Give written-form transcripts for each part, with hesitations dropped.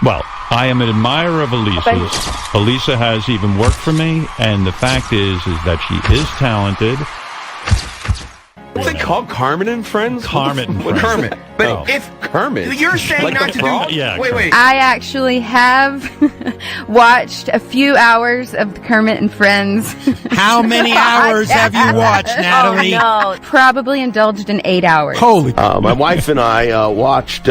Well, I am an admirer of Elisa's. Elisa has even worked for me, and the fact is that she is talented. What's it called? Kermit and Friends? Kermit and Friends. Kermit. But if Kermit, you're saying like not the to frog? do... Yeah, Wait. I actually have watched a few hours of Kermit and Friends. How many hours have you watched, Natalie? Oh, no. Probably indulged in 8 hours. Holy. My wife and I watched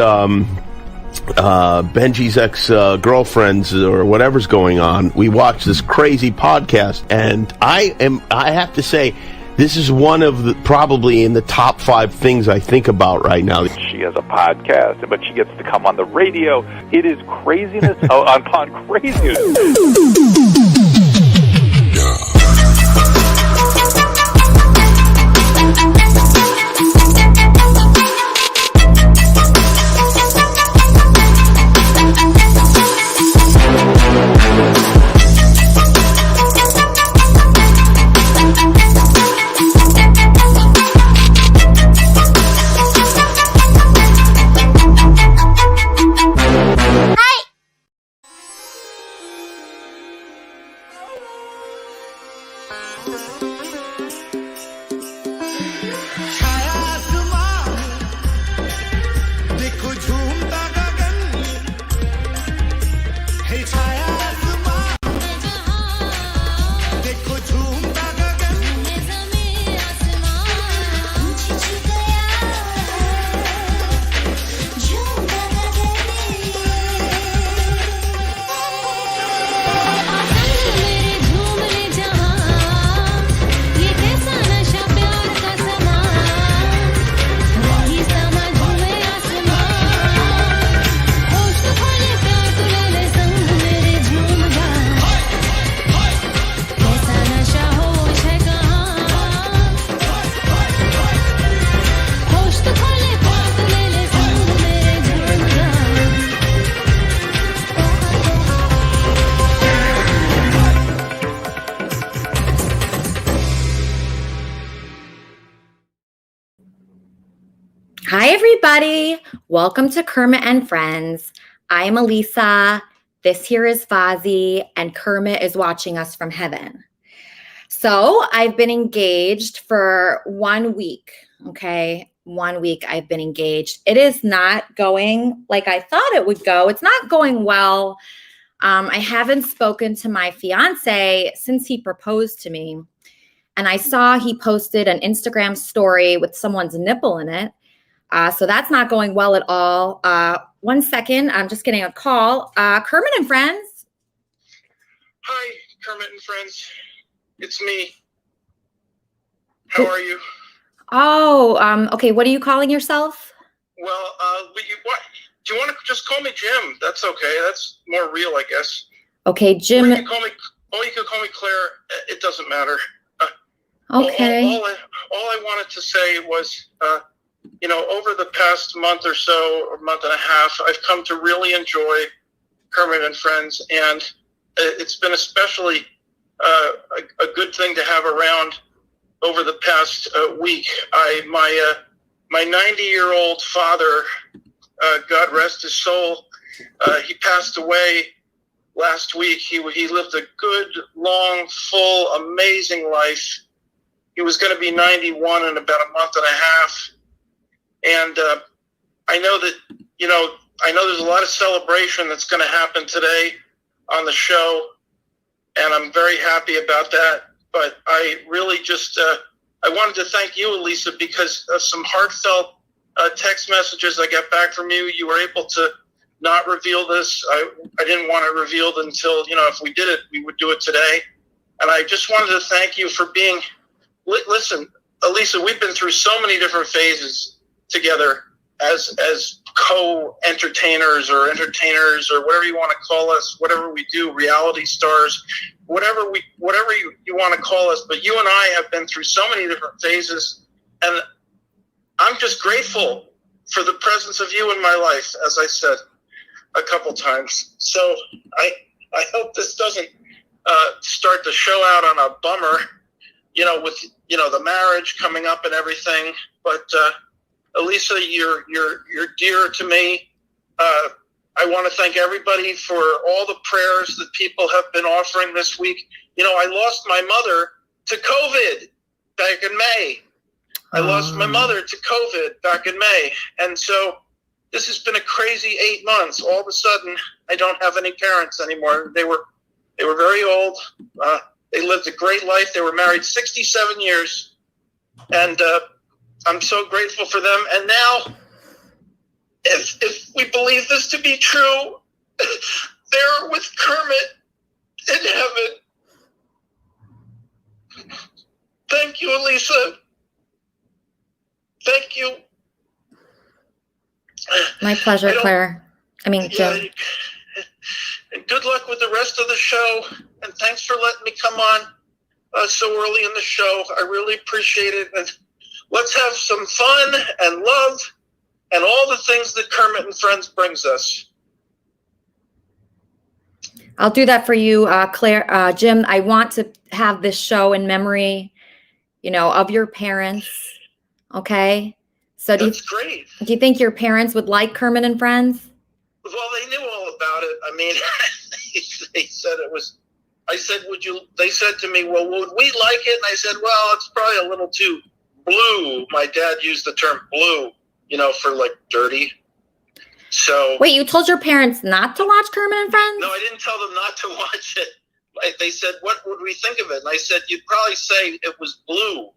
Benji's ex-girlfriends or whatever's going on. We watched this crazy podcast, and I have to say, this is one of the, probably in the top 5 things I think about right now. She has a podcast, but she gets to come on the radio. It is craziness upon craziness. Hi, everybody. Welcome to Kermit and Friends. I am Elisa. This here is Fozzie, and Kermit is watching us from heaven. So I've been engaged for 1 week, okay? 1 week I've been engaged. It is not going like I thought it would go. It's not going well. I haven't spoken to my fiance since he proposed to me. And I saw he posted an Instagram story with someone's nipple in it. So that's not going well at all. 1 second. I'm just getting a call. Kermit and Friends. Hi, Kermit and Friends. It's me. How are you? Oh, okay. What are you calling yourself? Well, do you want to just call me Jim? That's okay. That's more real, I guess. Okay, Jim. Or you can call me Claire. It doesn't matter. Okay. All I wanted to say was, over the past month or so, or month and a half, I've come to really enjoy Kermit and Friends, and it's been especially a good thing to have around over the past week. My 90-year-old father, God rest his soul, he passed away last week. He lived a good, long, full, amazing life. He was going to be 91 in about a month and a half. And I know that, I know there's a lot of celebration that's going to happen today on the show, and I'm very happy about that. But I really just, I wanted to thank you, Elisa, because of some heartfelt text messages I got back from you. You were able to not reveal this. I didn't want it revealed until, if we did it, we would do it today. And I just wanted to thank you for being, listen, Elisa, we've been through so many different phases together as co-entertainers or entertainers or whatever you want to call us, whatever we do, reality stars, whatever you want to call us. But you and I have been through so many different phases, and I'm just grateful for the presence of you in my life, as I said a couple times. So I hope this doesn't start the show out on a bummer, with the marriage coming up and everything. But Elisa, you're dear to me. I want to thank everybody for all the prayers that people have been offering this week. You know, I lost my mother to COVID back in May. I lost my mother to COVID back in May. And so this has been a crazy 8 months. All of a sudden, I don't have any parents anymore. They were very old. They lived a great life. They were married 67 years. And I'm so grateful for them. And now, if we believe this to be true, they're with Kermit in heaven. Thank you, Elisa. Thank you. My pleasure, Claire. Jim. Yeah, and good luck with the rest of the show. And thanks for letting me come on so early in the show. I really appreciate it. And let's have some fun and love and all the things that Kermit and Friends brings us. I'll do that for you, Claire. Jim, I want to have this show in memory, of your parents. Okay? So That's great. Do you think your parents would like Kermit and Friends? Well, they knew all about it. I mean, they said it was, I said, they said to me, well, would we like it? And I said, well, it's probably a little too blue. My dad used the term blue, for like dirty. So. Wait, you told your parents not to watch Kermit and Friends? No, I didn't tell them not to watch it. They said, what would we think of it? And I said, you'd probably say it was blue.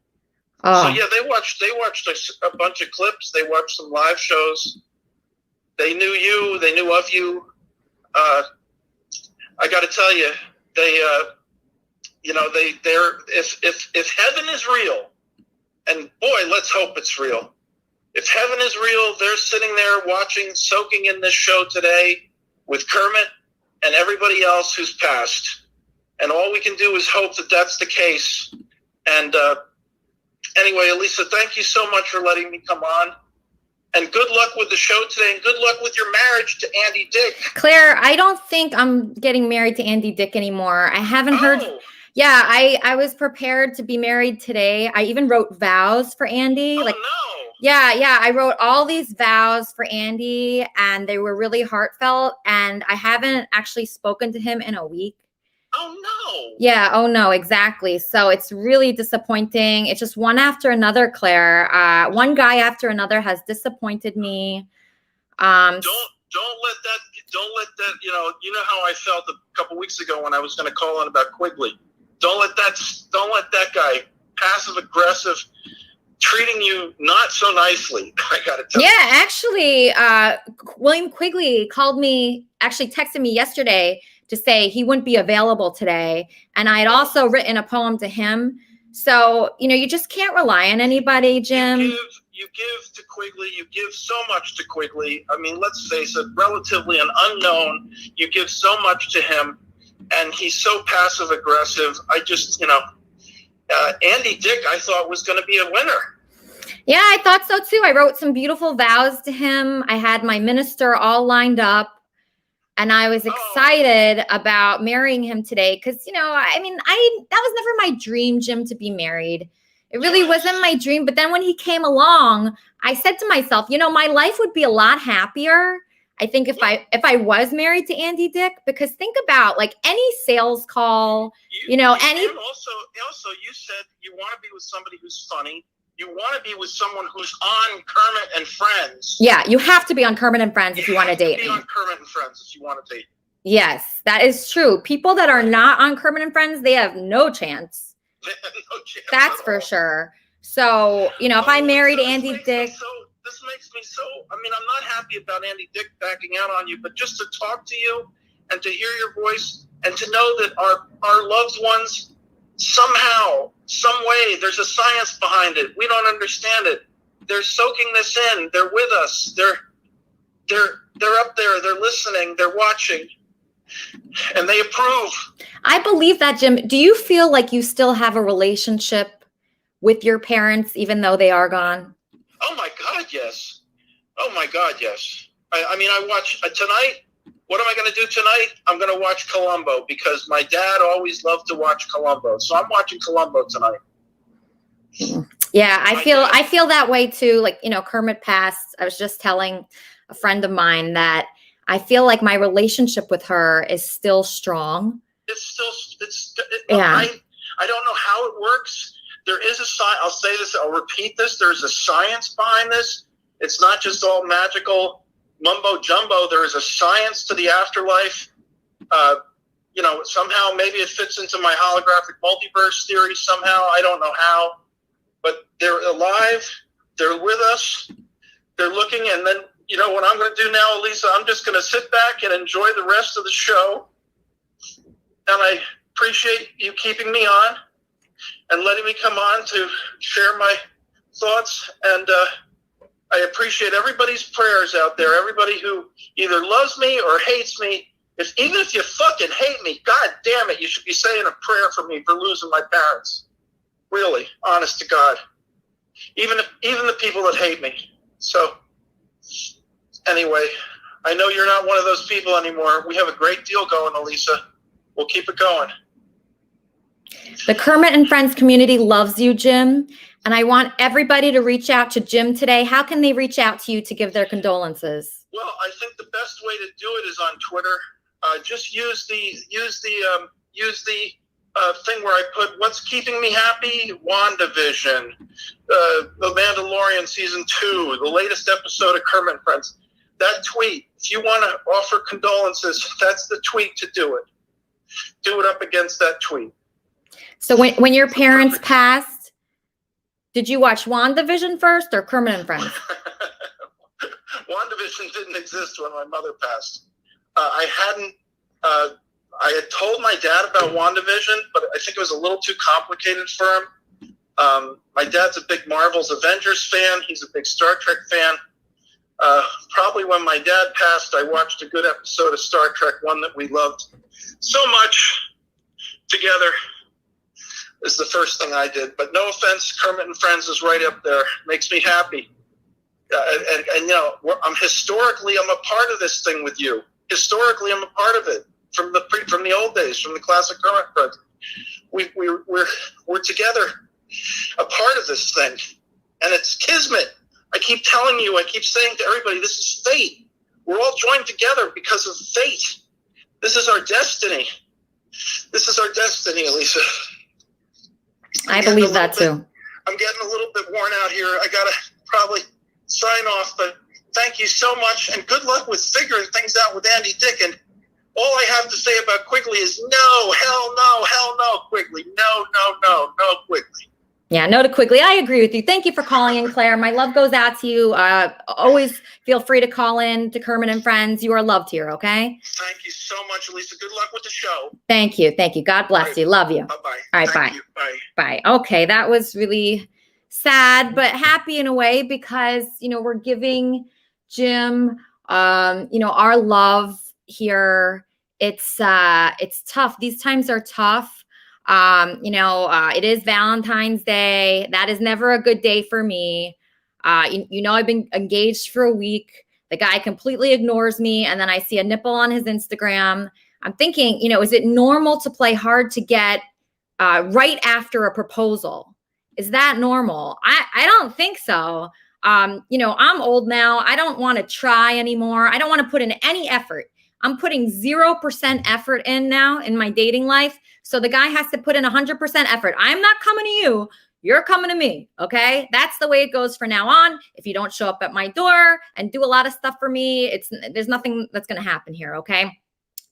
Oh. So yeah, they watched a bunch of clips. They watched some live shows. They knew you. They knew of you. I got to tell you, they're if heaven is real, and boy, let's hope it's real. If heaven is real, they're sitting there watching, soaking in this show today with Kermit and everybody else who's passed. And all we can do is hope that that's the case. And anyway, Elisa, thank you so much for letting me come on. And good luck with the show today, and good luck with your marriage to Andy Dick. Claire, I don't think I'm getting married to Andy Dick anymore. I haven't heard. Yeah, I was prepared to be married today. I even wrote vows for Andy. No. Yeah. I wrote all these vows for Andy, and they were really heartfelt. And I haven't actually spoken to him in a week. Oh, no. Yeah. Oh, no, exactly. So it's really disappointing. It's just one after another, Claire. One guy after another has disappointed me. Don't let that, you know how I felt a couple weeks ago when I was going to call in about Quigley. Don't let that guy, passive aggressive, treating you not so nicely. I got to tell you. Yeah, actually, William Quigley texted me yesterday to say he wouldn't be available today. And I had also written a poem to him. So, you just can't rely on anybody, Jim. You give to Quigley. You give so much to Quigley. I mean, let's face it, relatively an unknown. You give so much to him, and he's so passive aggressive. I just, Andy Dick, I thought was going to be a winner. Yeah, I thought so too. I wrote some beautiful vows to him. I had my minister all lined up. And I was excited about marrying him today because, that was never my dream, Jim, to be married. It really wasn't my dream. But then when he came along, I said to myself, my life would be a lot happier, I think, if I was married to Andy Dick. Because think about any sales call, any. And also, you said you want to be with somebody who's funny. You want to be with someone who's on Kermit and Friends. Yeah, you have to be on Kermit and Friends if you want to date me. Be on Kermit and Friends if you want to date me. Yes, that is true. People that are not on Kermit and Friends, they have no chance. They have no chance. That's for sure. So, if I married Andy Dick. This makes me so, I'm not happy about Andy Dick backing out on you, but just to talk to you and to hear your voice and to know that our loved ones somehow, some way, there's a science behind it. We don't understand it. They're soaking this in. They're with us. They're up there. They're listening. They're watching. And they approve. I believe that, Jim. Do you feel like you still have a relationship with your parents, even though they are gone? Oh, my God, yes. Oh, my God, yes. I watch tonight. What am I going to do tonight? I'm going to watch Columbo because my dad always loved to watch Columbo. So I'm watching Columbo tonight. Yeah, I feel that way too. Kermit passed. I was just telling a friend of mine that I feel like my relationship with her is still strong. Yeah. I don't know how it works. There is a science. I'll say this. I'll repeat this. There's a science behind this. It's not just all magical mumbo jumbo. There is a science to the afterlife. Somehow maybe it fits into my holographic multiverse theory somehow. I don't know how, but they're alive. They're with us. They're looking. And then, what I'm going to do now, Elisa, I'm just going to sit back and enjoy the rest of the show. And I appreciate you keeping me on and letting me come on to share my thoughts. And I appreciate everybody's prayers out there, everybody who either loves me or hates me. Even if you fucking hate me, God damn it, you should be saying a prayer for me for losing my parents. Really, honest to God. Even the people that hate me. So, anyway, I know you're not one of those people anymore. We have a great deal going, Elisa. We'll keep it going. The Kermit and Friends community loves you, Jim. And I want everybody to reach out to Jim today. How can they reach out to you to give their condolences? Well, I think the best way to do it is on Twitter. Just use the thing where I put "What's keeping me happy?" WandaVision, The Mandalorian season 2, the latest episode of Kermit and Friends. That tweet. If you want to offer condolences, that's the tweet to do it. Do it up against that tweet. So when your parents passed, did you watch WandaVision first or Kermit and Friends? WandaVision didn't exist when my mother passed. I had told my dad about WandaVision, but I think it was a little too complicated for him. My dad's a big Marvel's Avengers fan. He's a big Star Trek fan. Probably when my dad passed, I watched a good episode of Star Trek, one that we loved so much together. Is the first thing I did. But no offense, Kermit and Friends is right up there. Makes me happy. And I'm a part of this thing with you. Historically, I'm a part of it from the old days, from the classic Kermit and Friends. We're together, a part of this thing, and it's kismet. I keep telling you, I keep saying to everybody, this is fate. We're all joined together because of fate. This is our destiny. This is our destiny, Elisa. I believe that too. I'm getting a little bit worn out here. I gotta probably sign off, but thank you so much, and good luck with figuring things out with Andy Dick. And all I have to say about Quigley is no, hell no, Quigley. No, Quigley. Yeah, no to Quigley. I agree with you. Thank you for calling in, Claire. My love goes out to you. Always feel free to call in to Kermit and Friends. You are loved here, okay? Thank you so much, Elisa. Good luck with the show. Thank you. God bless you. Love you. Bye-bye. All right, Thank you. Bye. Bye. Okay, that was really sad, but happy in a way because, we're giving Jim, our love here. It's tough. These times are tough. It is Valentine's Day. That is never a good day for me. I've been engaged for a week. The guy completely ignores me. And then I see a nipple on his Instagram. I'm thinking, is it normal to play hard to get right after a proposal? Is that normal? I don't think so. I'm old now. I don't want to try anymore. I don't want to put in any effort. I'm putting 0% effort in now in my dating life. So the guy has to put in 100% effort. I'm not coming to you. You're coming to me. Okay. That's the way it goes from now on. If you don't show up at my door and do a lot of stuff for me, there's nothing that's going to happen here. Okay.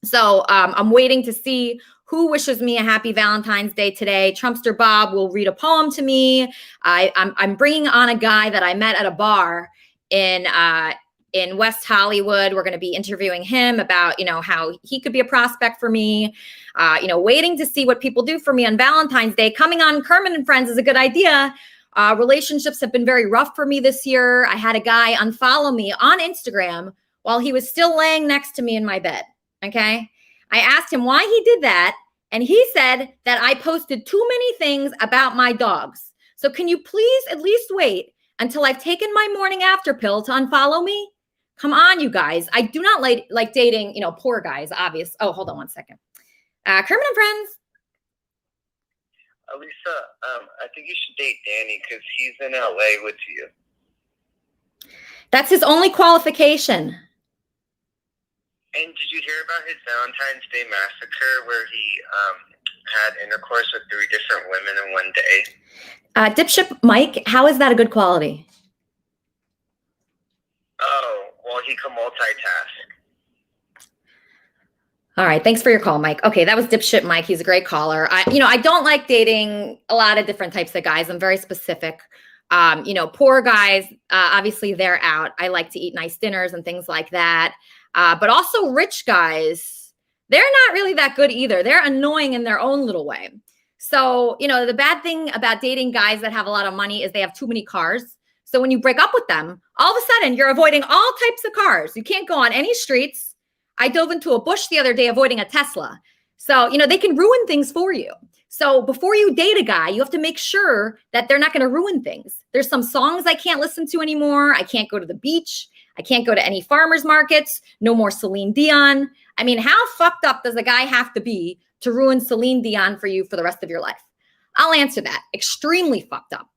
So I'm waiting to see who wishes me a happy Valentine's Day today. Trumpster Bob will read a poem to me. I'm bringing on a guy that I met at a bar in West Hollywood. We're going to be interviewing him about, how he could be a prospect for me, waiting to see what people do for me on Valentine's Day. Coming on Kermit and Friends is a good idea. Relationships have been very rough for me this year. I had a guy unfollow me on Instagram while he was still laying next to me in my bed. Okay. I asked him why he did that. And he said that I posted too many things about my dogs. So can you please at least wait until I've taken my morning after pill to unfollow me? Come on, you guys. I do not like dating, poor guys, obvious. Oh, hold on one second. Kermit and Friends. Lisa, I think you should date Danny because he's in LA with you. That's his only qualification. And did you hear about his Valentine's Day massacre where he had intercourse with 3 different women in one day? Dipshit Mike, how is that a good quality? Oh, well, he can multitask. All right. Thanks for your call, Mike. Okay. That was Dipshit Mike. He's a great caller. I don't like dating a lot of different types of guys. I'm very specific. Poor guys, obviously they're out. I like to eat nice dinners and things like that. But also rich guys, they're not really that good either. They're annoying in their own little way. So, the bad thing about dating guys that have a lot of money is they have too many cars. So when you break up with them, all of a sudden you're avoiding all types of cars. You can't go on any streets. I dove into a bush the other day avoiding a Tesla. So, they can ruin things for you. So before you date a guy, you have to make sure that they're not going to ruin things. There's some songs I can't listen to anymore. I can't go to the beach. I can't go to any farmers markets. No more Celine Dion. I mean, how fucked up does a guy have to be to ruin Celine Dion for you for the rest of your life? I'll answer that. Extremely fucked up.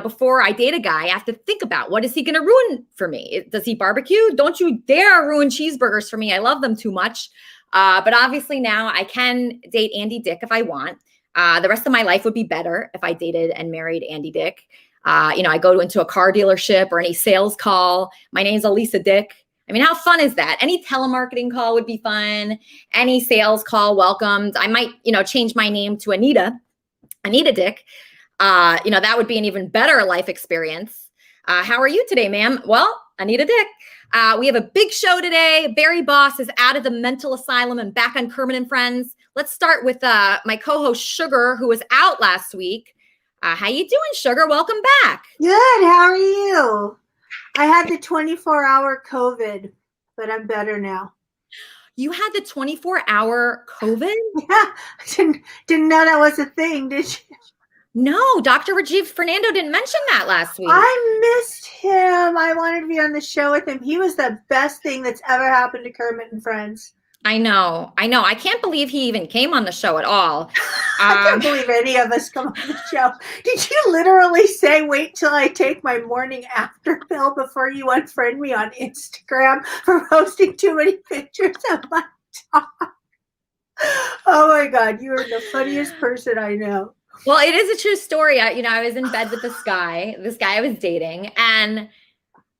Before I date a guy, I have to think about what is he going to ruin for me? Does he barbecue? Don't you dare ruin cheeseburgers for me. I love them too much. But obviously now I can date Andy Dick if I want. The rest of my life would be better if I dated and married Andy Dick. I go into a car dealership or any sales call. My name's Elisa Dick. I mean, how fun is that? Any telemarketing call would be fun. Any sales call welcomed. I might, change my name to Anita Dick. That would be an even better life experience. How are you today, ma'am? Well, Anita Dick. We have a big show today. Barry Boss is out of the mental asylum and back on Kermit and Friends. Let's start with my co-host Sugar, who was out last week. How you doing, Sugar? Welcome back. Good. How are you? I had the 24-hour COVID, but I'm better now. You had the 24-hour COVID? Yeah. Didn't know that was a thing, did you? No, Dr. Rajiv Fernando didn't mention that last week. I missed him. I wanted to be on the show with him. He was the best thing that's ever happened to Kermit and Friends. I know. I can't believe he even came on the show at all. I can't believe any of us come on the show. Did you literally say, wait till I take my morning after pill before you unfriend me on Instagram for posting too many pictures of my dog? Oh my God, you are the funniest person I know. Well, it is a true story. I was in bed with this guy I was dating, and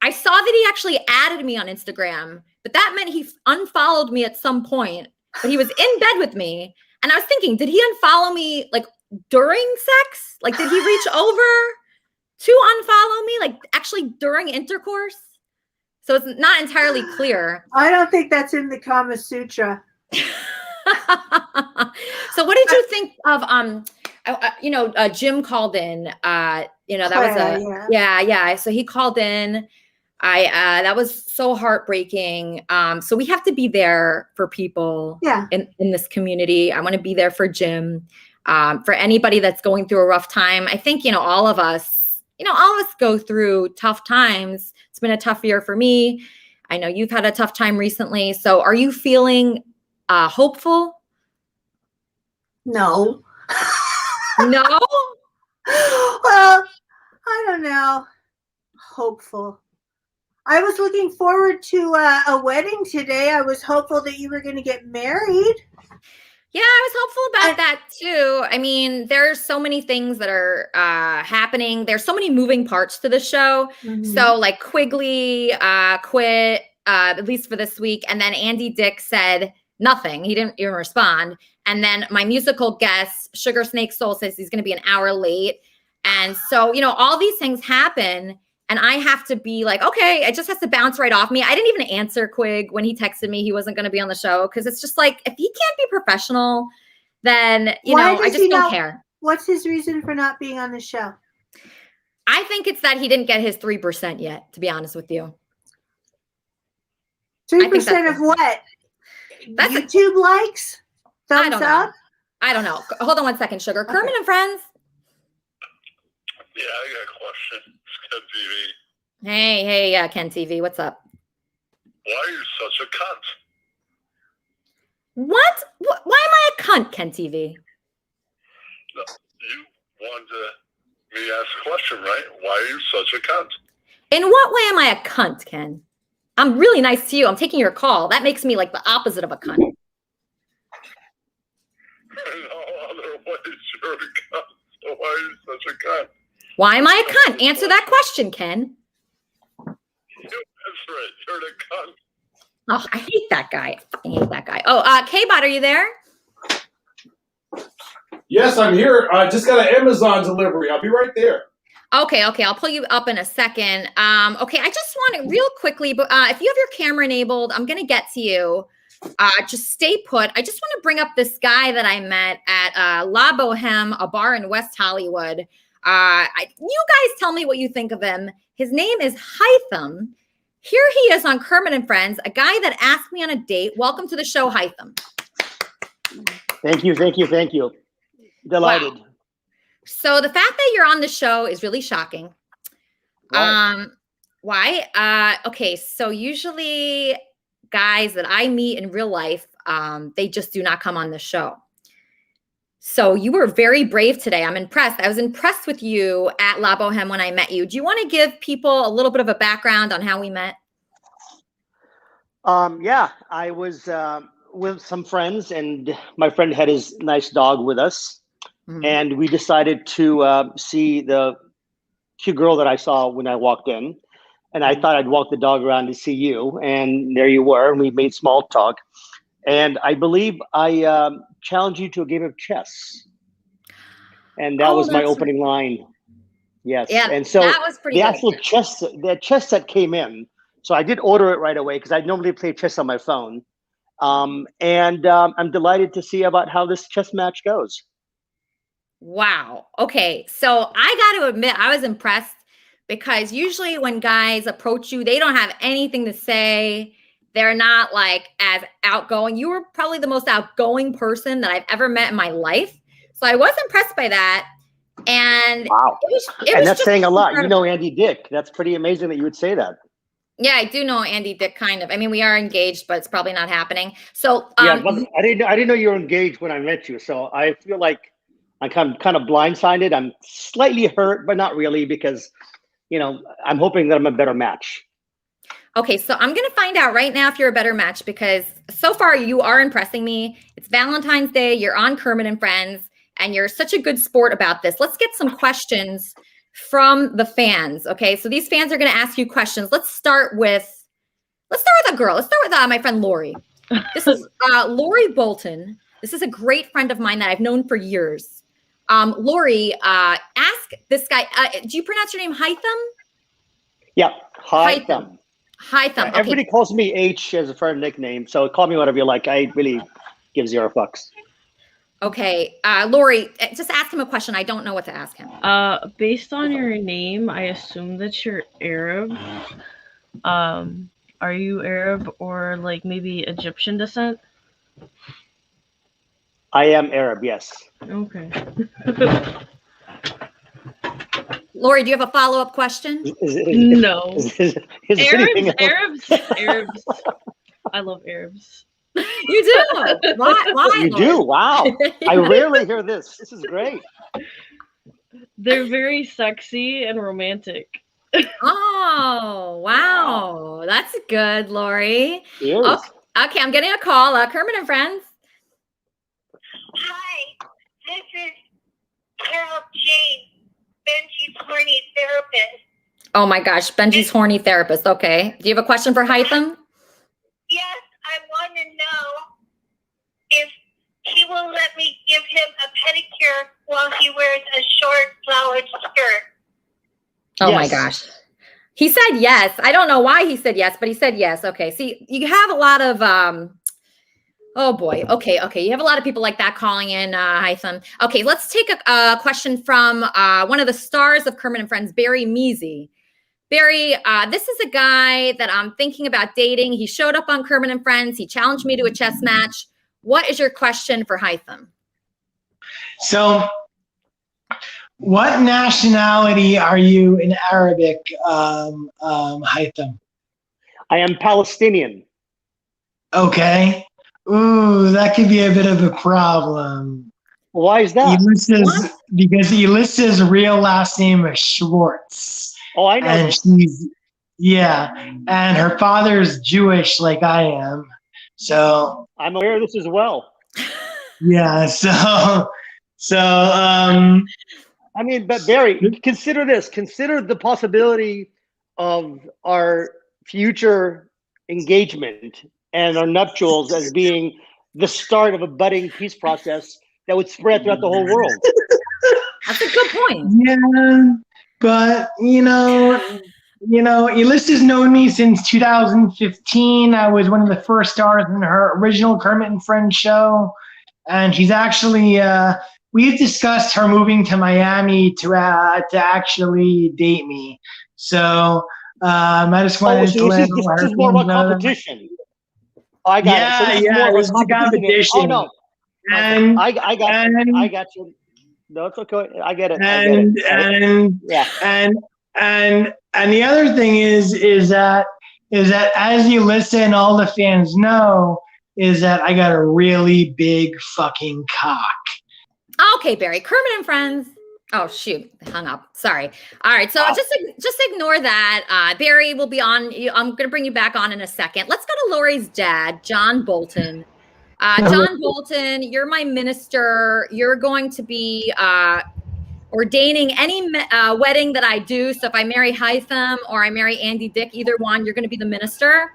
I saw that he actually added me on Instagram, but that meant he unfollowed me at some point, but he was in bed with me. And I was thinking, did he unfollow me like during sex? Like, did he reach over to unfollow me? Like actually during intercourse? So it's not entirely clear. I don't think that's in the Kama Sutra. So what did you think of, Jim called in, that was yeah. So he called in. That was so heartbreaking. So we have to be there for people in this community. I want to be there for Jim, for anybody that's going through a rough time. I think, all of us go through tough times. It's been a tough year for me. I know you've had a tough time recently. So are you feeling hopeful? No. No? Well, I don't know. Hopeful. I was looking forward to a wedding today. I was hopeful that you were going to get married. Yeah, I was hopeful about that too. I mean, there's so many things that are happening. There's so many moving parts to the show. Mm-hmm. So like Quigley quit, at least for this week. And then Andy Dick said nothing. He didn't even respond. And then my musical guest, Sugar Snake Soul, says he's going to be an hour late. And so, all these things happen. And I have to be like, okay, it just has to bounce right off me. I didn't even answer Quig when he texted me he wasn't going to be on the show. Because it's just like, if he can't be professional, then, I just don't care. What's his reason for not being on the show? I think it's that he didn't get his 3% yet, to be honest with you. 3% of what? That's YouTube likes? Thumbs up? I don't know. Hold on one second, Sugar. Okay. Kermit and Friends. Yeah, I got a question. It's Ken TV. Hey, Ken TV. What's up? Why are you such a cunt? What? Why am I a cunt, Ken TV? No, you wanted me to ask a question, right? Why are you such a cunt? In what way am I a cunt, Ken? I'm really nice to you. I'm taking your call. That makes me like the opposite of a cunt. No, otherwise you're a cunt. So why are you such a cunt? Why am I a cunt? Answer that question, Ken. That's right. You're a cunt. Oh, I hate that guy. I fucking hate that guy. Oh, K-Bot, are you there? Yes, I'm here. I just got an Amazon delivery. I'll be right there. Okay. I'll pull you up in a second. Okay, I just want to real quickly, but if you have your camera enabled, I'm going to get to you. Just stay put. I just want to bring up this guy that I met at La Boheme, a bar in West Hollywood. You guys tell me what you think of him. His name is Hytham. Here he is on Kermit and Friends, a guy that asked me on a date. Welcome to the show, Hytham. Thank you. Delighted. Wow. So the fact that you're on the show is really shocking. Why? Okay, so usually guys that I meet in real life, they just do not come on the show. So you were very brave today. I'm impressed. I was impressed with you at La Boheme when I met you. Do you want to give people a little bit of a background on how we met? Yeah, I was with some friends, and my friend had his nice dog with us. Mm-hmm. And we decided to see the cute girl that I saw when I walked in. And I thought I'd walk the dog around to see you. And there you were. And we made small talk. And I believe I challenged you to a game of chess. And that was my opening line. Yes. Yeah, and so that was pretty the good. actual chess set came in. So I did order it right away because I normally play chess on my phone. I'm delighted to see about how this chess match goes. Wow. Okay. So I got to admit, I was impressed because usually when guys approach you, they don't have anything to say. They're not like as outgoing. You were probably the most outgoing person that I've ever met in my life. So I was impressed by that. And wow. It was and that's saying a lot. Incredible. You know Andy Dick. That's pretty amazing that you would say that. Yeah, I do know Andy Dick, kind of. I mean, we are engaged, but it's probably not happening. So yeah, I didn't know you were engaged when I met you. So I feel like I'm kind of blindsided. I'm slightly hurt, but not really, because, you know, I'm hoping that I'm a better match. Okay, so I'm going to find out right now if you're a better match, because so far you are impressing me. It's Valentine's Day. You're on Kermit and Friends, and you're such a good sport about this. Let's get some questions from the fans. Okay, so these fans are going to ask you questions. Let's start with a girl. Let's start with my friend Lori. This is Lori Bolton. This is a great friend of mine that I've known for years. Lori, ask this guy. Do you pronounce your name Hytham? Yeah, Hytham. Hytham. Okay. Everybody calls me H as a friend nickname, so call me whatever you like. I really give zero fucks. Okay, Lori, just ask him a question. I don't know what to ask him. Based on your name, I assume that you're Arab. Are you Arab or like maybe Egyptian descent? I am Arab, yes. Okay. Lori, do you have a follow-up question? No. Arabs. I love Arabs. You do? Why? You do? Wow. I rarely hear this. This is great. They're very sexy and romantic. Oh, wow. That's good, Lori. Yes. Okay, I'm getting a call. Kermit and Friends. Hi, this is Carol Jane, Benji's horny therapist. Oh my gosh, Benji's horny therapist. Okay. Do you have a question for Hytham? Yes, I want to know if he will let me give him a pedicure while he wears a short flowered skirt. Oh my gosh. He said yes. I don't know why he said yes, but he said yes. Okay. See, you have a lot of oh boy. Okay. You have a lot of people like that calling in, Hytham. Okay, let's take a question from one of the stars of Kermit and Friends, Barry Measy. Barry, this is a guy that I'm thinking about dating. He showed up on Kermit and Friends. He challenged me to a chess match. What is your question for Hytham? So, what nationality are you in Arabic, Hytham? I am Palestinian. Okay. Ooh, that could be a bit of a problem. Why is that? Because Elissa's real last name is Schwartz. Oh, I know. And Yeah, and her father's Jewish, like I am. So I'm aware of this as well. yeah, I mean, but Barry, consider this. Consider the possibility of our future engagement and our nuptials as being the start of a budding peace process that would spread throughout the whole world. That's a good point. yeah, but Alyssa's known me since 2015. I was one of the first stars in her original Kermit and Friends show, and she's actually. We've discussed her moving to Miami to actually date me. So I just wanted to let this is more of a competition. I got it. So this is more of a competition. Oh no, and I got you. I got you. No, it's okay. I get it. And the other thing is that as you listen, all the fans know is that I got a really big fucking cock. Okay, Barry. Kermit and Friends. Oh shoot, I hung up. Sorry. All right, so just ignore that. Barry will be on. I'm going to bring you back on in a second. Let's go to Lori's dad, John Bolton. John Bolton, you're my minister. You're going to be ordaining any wedding that I do. So if I marry Hytham or I marry Andy Dick, either one, you're going to be the minister.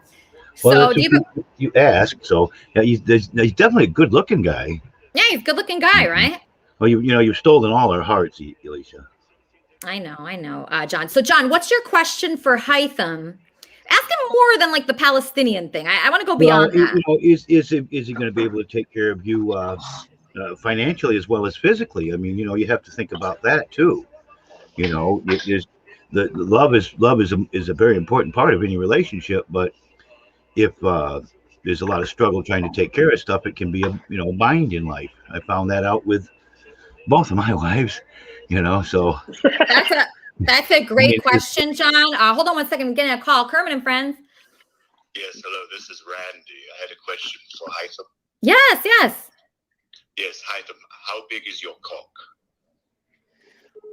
Well, So you asked. So yeah, he's definitely a good-looking guy. Yeah, he's a good-looking guy, right? Well, you've stolen all our hearts, Alicia. I know, John. So, John, what's your question for Hytham? Ask him more than like the Palestinian thing. I want to go beyond that. Is he going to be able to take care of you financially as well as physically? I mean, you have to think about that too. The love is a very important part of any relationship, but if there's a lot of struggle trying to take care of stuff, it can be a bind in life. I found that out with both of my wives, so. That's a great question, John. Hold on 1 second. I'm getting a call. Kermit and Friends. Yes, hello. This is Randy. I had a question for Hytham. Yes. Yes, Hytham. How big is your cock?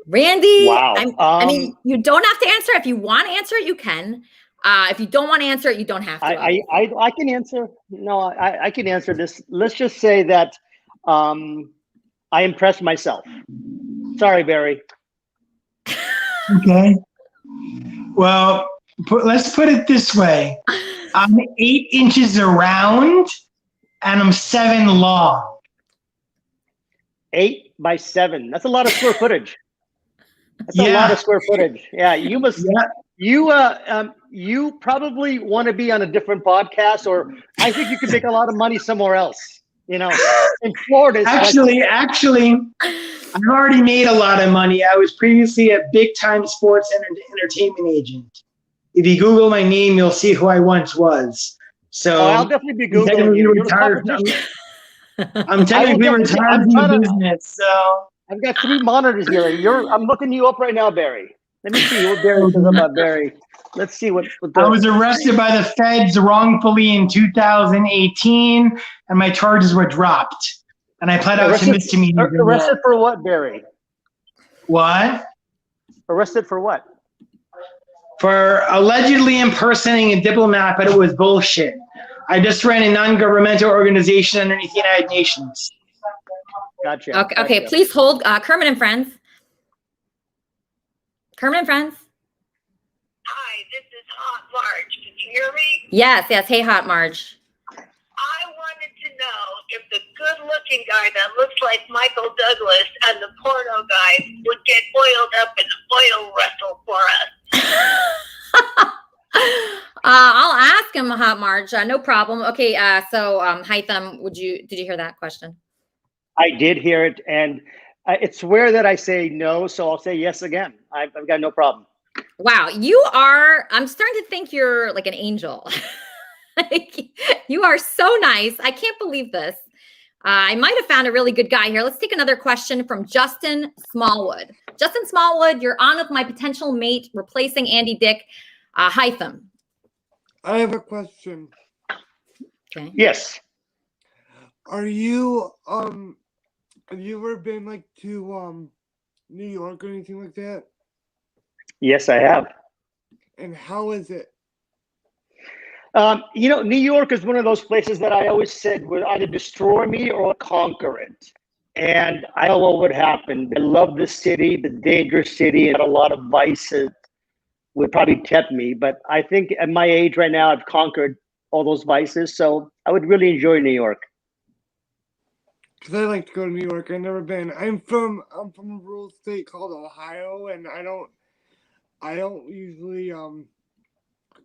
Randy. Wow. I mean, you don't have to answer. If you want to answer it, you can. If you don't want to answer it, you don't have to. I can answer. No, I can answer this. Let's just say that I impressed myself. Sorry, Barry. Okay. Well, let's put it this way. I'm 8 inches around and I'm 7 long. 8 by 7. That's a lot of square footage. That's a lot of square footage. Yeah, you must. Yeah. You probably want to be on a different podcast, or I think you could make a lot of money somewhere else. In Florida. Actually, I've already made a lot of money. I was previously a big-time sports entertainment agent. If you Google my name, you'll see who I once was. So I'll definitely be Googling you. I'm technically retired from the business. So I've got 3 monitors here. I'm looking you up right now, Barry. Let me see what Barry says about Barry. Let's see what I was arrested by the feds wrongfully in 2018, and my charges were dropped. And I pled out to misdemeanor. Arrested for what, Barry? What? Arrested for what? For allegedly impersonating a diplomat, but it was bullshit. I just ran a non-governmental organization underneath the United Nations. Gotcha. Okay. Gotcha. Please hold. Kermit and Friends. Kermit and Friends. Hi, this is Hot Marge. Can you hear me? Yes. Hey, Hot Marge. I wanted to know if the good-looking guy that looks like Michael Douglas and the porno guy would get oiled up in an oil wrestle for us. I'll ask him, Hot Marge. No problem. Okay. So, Hytham, did you hear that question? I did hear it, and it's rare that I say no, so I'll say yes again. I've got no problem. Wow, I'm starting to think you're like an angel. You are so nice. I can't believe this. I might have found a really good guy here. Let's take another question from Justin Smallwood. Justin Smallwood, you're on with my potential mate replacing Andy Dick, Hytham. I have a question. Okay. Yes. Are you have you ever been like to New York or anything like that? Yes, I have. and how is it? New York is one of those places that I always said would either destroy me or conquer it. And I don't know what would happen. I love the city, the dangerous city, and a lot of vices would probably tempt me. But I think at my age right now, I've conquered all those vices. So I would really enjoy New York. Because I like to go to New York. I've never been. I'm from a rural state called Ohio, and I don't usually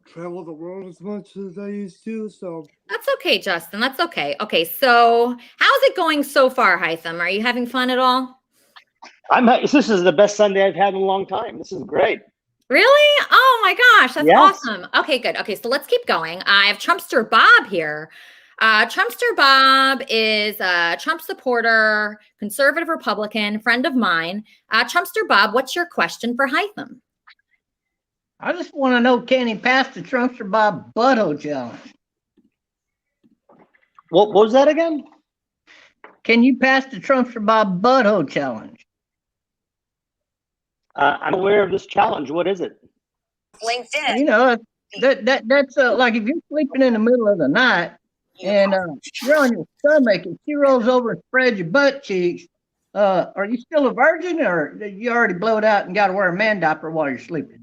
travel the world as much as I used to. So That's okay, Justin. That's okay. Okay, so how's it going so far, Hytham? Are you having fun at all? This is the best Sunday I've had in a long time. This is great. Really? Oh my gosh, that's Yes. awesome. Okay, good. Okay, so let's keep going. I have Trumpster Bob here. Trumpster Bob is a Trump supporter, conservative Republican, friend of mine. Trumpster Bob, what's your question for Hytham? I just want to know, can he pass the Trumpster Bob butthole challenge? What was that again? Can you pass the Trumpster Bob butthole challenge? I'm aware of this challenge. What is it? LinkedIn. You know, that's like if you're sleeping in the middle of the night and you're on your stomach and she rolls over and spreads your butt cheeks. Are you still a virgin, or did you already blow it out and got to wear a man diaper while you're sleeping?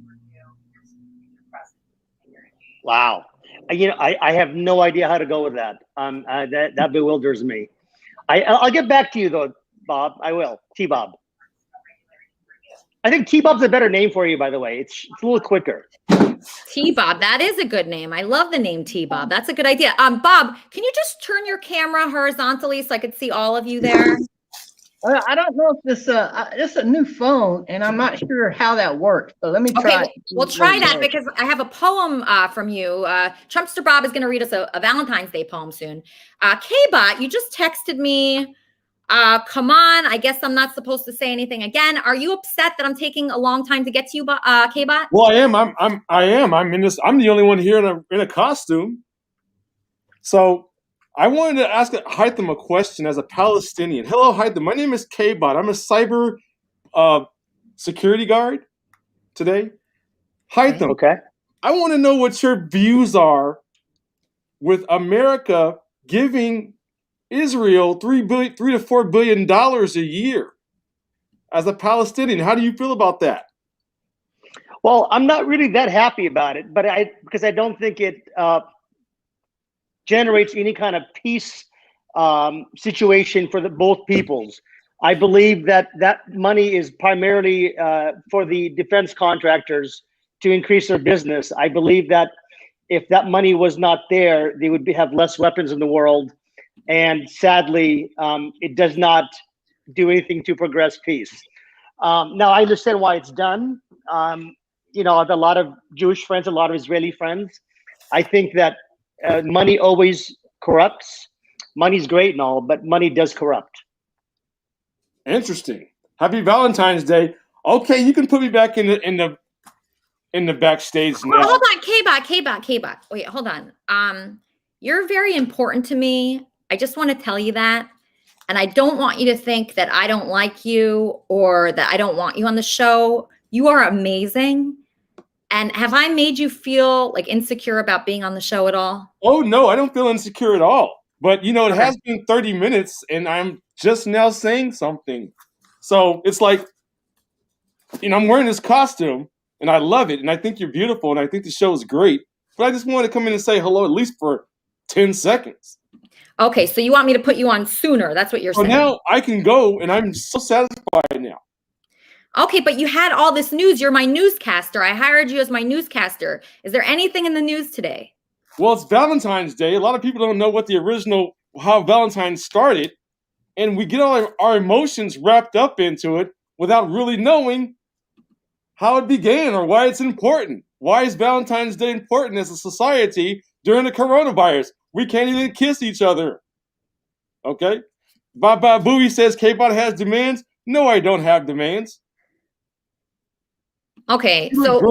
Wow. I have no idea how to go with that. That bewilders me. I'll get back to you though, Bob. I will. T-Bob. I think T-Bob's a better name for you, by the way. It's a little quicker. T-Bob, that is a good name. I love the name T-Bob. That's a good idea. Bob, can you just turn your camera horizontally so I could see all of you there? I don't know if this is a new phone, and I'm not sure how that works. So let me try. Okay, we'll try that because I have a poem from you. Trumpster Bob is going to read us a Valentine's Day poem soon. K-Bot, you just texted me. Come on, I guess I'm not supposed to say anything again. Are you upset that I'm taking a long time to get to you, K-Bot? Well, I am. I'm in this. I'm the only one here in a costume. So I wanted to ask Hytham a question as a Palestinian. Hello, Hytham. My name is K-Bot. I'm a cyber security guard today. Hytham. Okay. I want to know what your views are with America giving Israel $3 to $4 billion a year. As a Palestinian, how do you feel about that? Well, I'm not really that happy about it, but because I don't think it generates any kind of peace situation for both peoples. I believe that money is primarily for the defense contractors to increase their business. I believe that if that money was not there, they would have less weapons in the world. And sadly, it does not do anything to progress peace. Now, I understand why it's done. I have a lot of Jewish friends, a lot of Israeli friends. I think that money always corrupts. Money's great and all, but money does corrupt. Interesting. Happy Valentine's Day. Okay, you can put me back in the backstage now. Hold on, K-Bot. Wait, hold on. You're very important to me. I just want to tell you that. And I don't want you to think that I don't like you or that I don't want you on the show. You are amazing. And have I made you feel like insecure about being on the show at all? Oh, no, I don't feel insecure at all. But, it has been 30 minutes and I'm just now saying something. So it's like, I'm wearing this costume and I love it. And I think you're beautiful and I think the show is great. But I just wanted to come in and say hello at least for 10 seconds. Okay, so you want me to put you on sooner. That's what you're saying. Now I can go and I'm so satisfied now. Okay, but you had all this news. You're my newscaster. I hired you as my newscaster. Is there anything in the news today? Well, it's Valentine's Day. A lot of people don't know how Valentine's started. And we get all our emotions wrapped up into it without really knowing how it began or why it's important. Why is Valentine's Day important as a society during the coronavirus? We can't even kiss each other. Okay? Baba Booey says K-Bot has demands. No, I don't have demands. Okay, so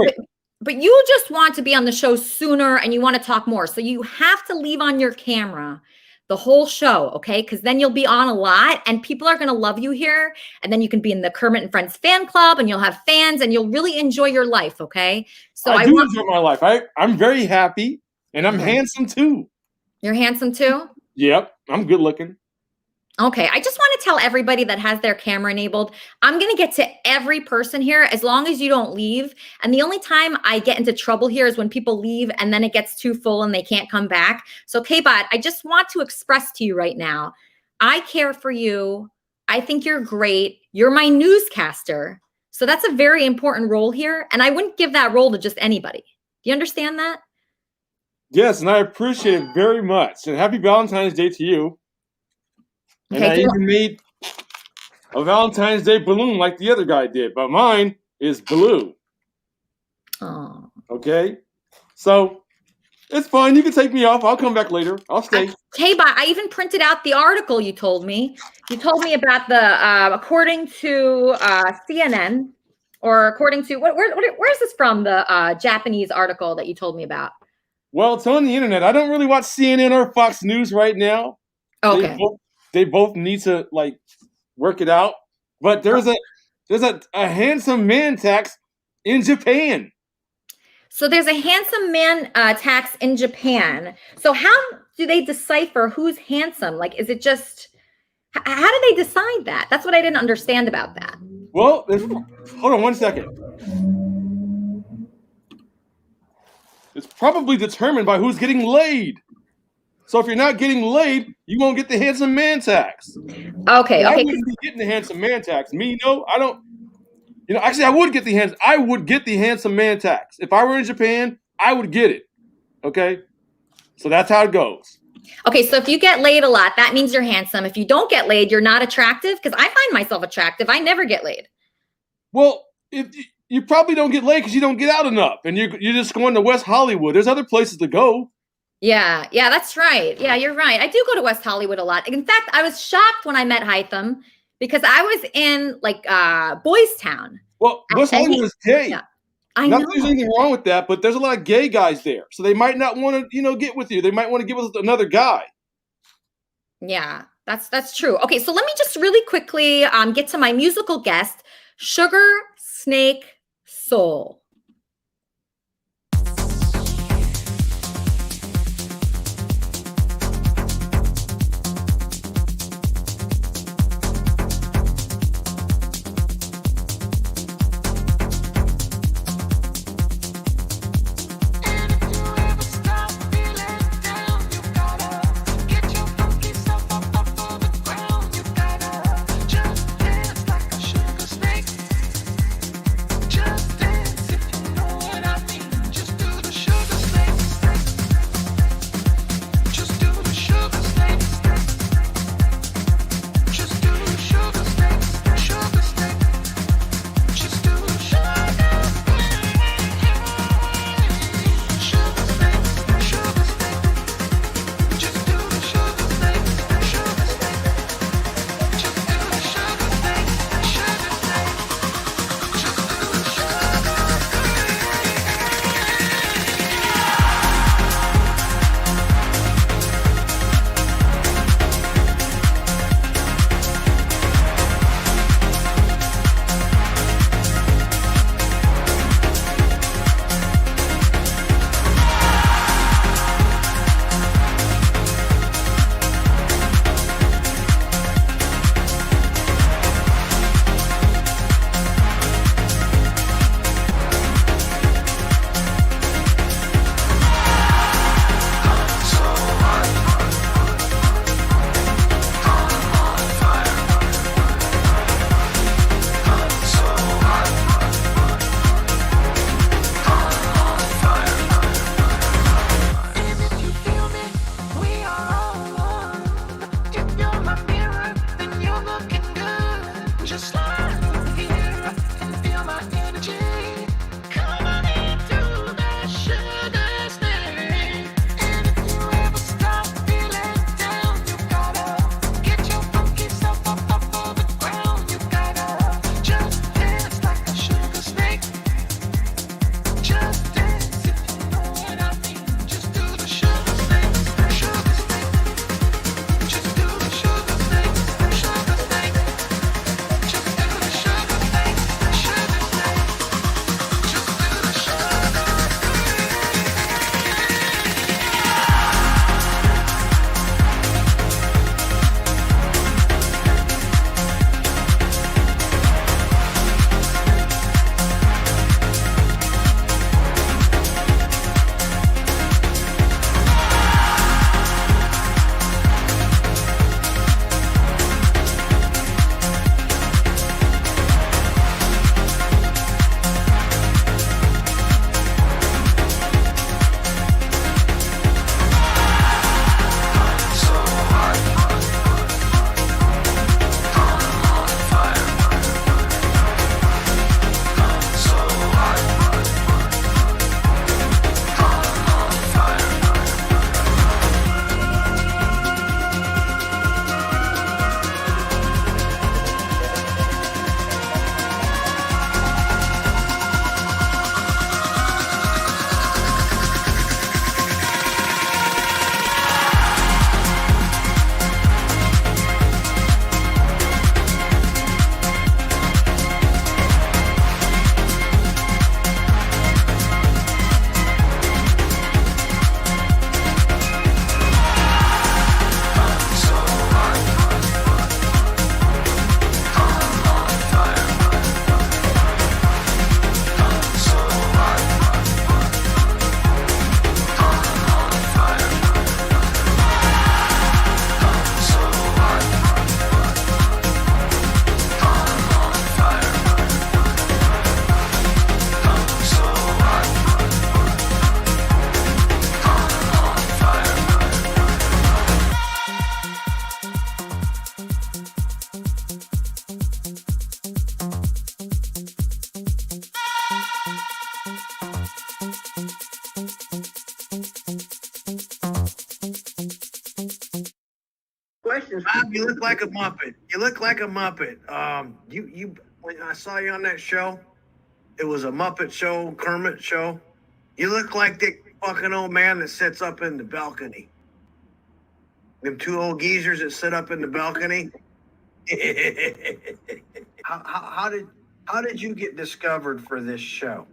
but you just want to be on the show sooner and you want to talk more. So you have to leave on your camera the whole show, okay? Because then you'll be on a lot and people are going to love you here. And then you can be in the Kermit and Friends fan club and you'll have fans and you'll really enjoy your life, okay? So I do enjoy my life. I'm very happy and I'm handsome too. You're handsome too? Yep, I'm good looking. Okay, I just want to tell everybody that has their camera enabled, I'm going to get to every person here as long as you don't leave. And the only time I get into trouble here is when people leave and then it gets too full and they can't come back. So K-Bot, I just want to express to you right now, I care for you. I think you're great. You're my newscaster. So that's a very important role here. And I wouldn't give that role to just anybody. Do you understand that? Yes, and I appreciate it very much. And happy Valentine's Day to you. And I even made a Valentine's Day balloon like the other guy did, but mine is blue. Oh. Okay? So, it's fine. You can take me off. I'll come back later. I'll stay. K-Bot, I even printed out the article you told me. You told me about the, according to CNN, or according to, where's this from, the Japanese article that you told me about? Well, it's on the internet. I don't really watch CNN or Fox News right now. Okay. They both need to like work it out. But there's a handsome man tax in Japan. So there's a handsome man tax in Japan. So how do they decipher who's handsome? Like, is it just, how do they decide that? That's what I didn't understand about that. Well, hold on one second. It's probably determined by who's getting laid. So if you're not getting laid, you won't get the handsome man tax. Okay. I wouldn't be getting the handsome man tax. Me, no, I don't. Actually, I would get the handsome man tax. If I were in Japan, I would get it. Okay? So that's how it goes. Okay, so if you get laid a lot, that means you're handsome. If you don't get laid, you're not attractive? Because I find myself attractive. I never get laid. Well, if you probably don't get laid because you don't get out enough. And you're just going to West Hollywood. There's other places to go. Yeah, that's right. Yeah, you're right. I do go to West Hollywood a lot. In fact, I was shocked when I met Hytham because I was in like Boys Town. Well, West Hollywood is gay. Yeah, Not that there's anything wrong with that, but there's a lot of gay guys there. So they might not want to, get with you. They might want to get with another guy. Yeah, that's true. Okay, so let me just really quickly get to my musical guest, Sugar Snake Soul. Questions. Bob, you look like a Muppet. You look like a Muppet. You when I saw you on that show, it was a Muppet show, Kermit show. You look like the fucking old man that sits up in the balcony. Them two old geezers that sit up in the balcony. how did you get discovered for this show?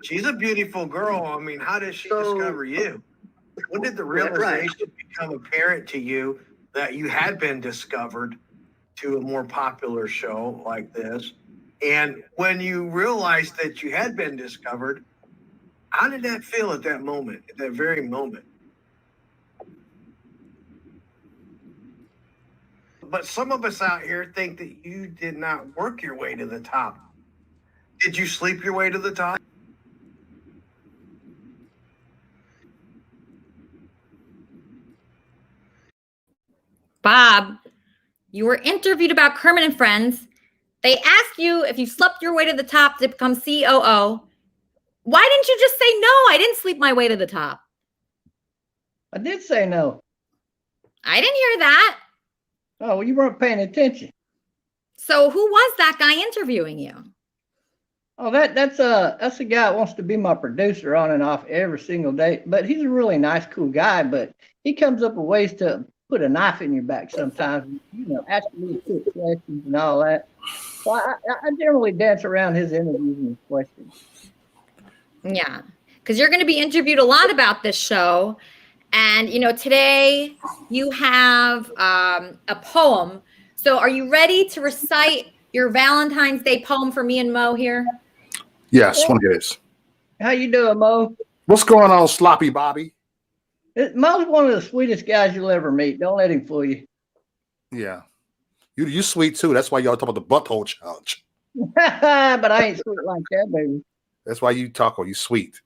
She's a beautiful girl. I mean, how did she discover you? When did the realization become apparent to you that you had been discovered to a more popular show like this? And when you realized that you had been discovered, how did that feel at that moment, at that very moment? But some of us out here think that you did not work your way to the top. Did you sleep your way to the top? Bob, you were interviewed about Kermit and Friends. They asked you if you slept your way to the top to become COO. Why didn't you just say no? I didn't sleep my way to the top. I did say no. I didn't hear that. Oh, well, you weren't paying attention. So who was that guy interviewing you? Oh, that's a guy that wants to be my producer on and off every single day. But he's a really nice, cool guy. But he comes up with ways to put a knife in your back sometimes. You know, ask me quick questions and all that. So I generally dance around his interviews and his questions. Yeah, because you're going to be interviewed a lot about this show. And, you know, today you have a poem. So are you ready to recite your Valentine's Day poem for me and Mo here? Yes, one of this. How you doing, Mo? What's going on, Sloppy Bobby? Mo's one of the sweetest guys you'll ever meet. Don't let him fool you. Yeah. You sweet, too. That's why y'all talk about the butthole challenge. But I ain't sweet like that, baby. That's why you talk or you sweet.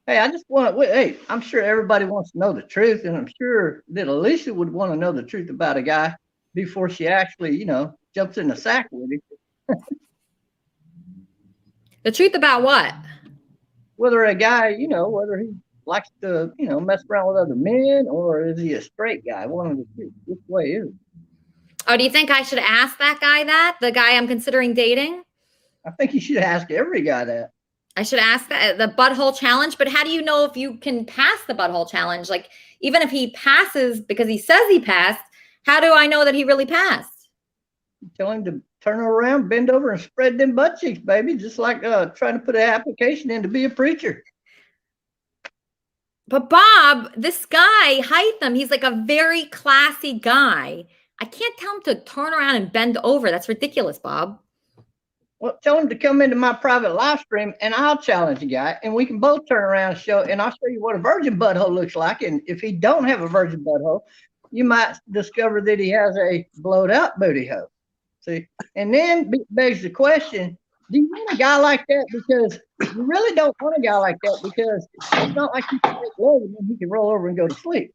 Hey, I just want to, hey, I'm sure everybody wants to know the truth, and I'm sure that Alicia would want to know the truth about a guy before she actually, you know, jumps in the sack with him. The truth about what? Whether a guy, you know, whether he likes to, you know, mess around with other men, or is he a straight guy? One of the two. Which way is it? Oh, do you think I should ask that guy that? The guy I'm considering dating? I think you should ask every guy that. I should ask that, the butthole challenge, but how do you know if you can pass the butthole challenge? Like, even if he passes because he says he passed, how do I know that he really passed? Tell him to turn around, bend over, and spread them butt cheeks, baby. Just like trying to put an application in to be a preacher. But Bob, this guy, Hytham, he's like a very classy guy. I can't tell him to turn around and bend over. That's ridiculous, Bob. Well, tell him to come into my private live stream, and I'll challenge the guy, and we can both turn around and I'll show you what a virgin butthole looks like. And if he don't have a virgin butthole, you might discover that he has a blowed out booty hole. See, and then begs the question: do you want a guy like that? Because you really don't want a guy like that, because it's not like you can make love and then he can roll over and go to sleep.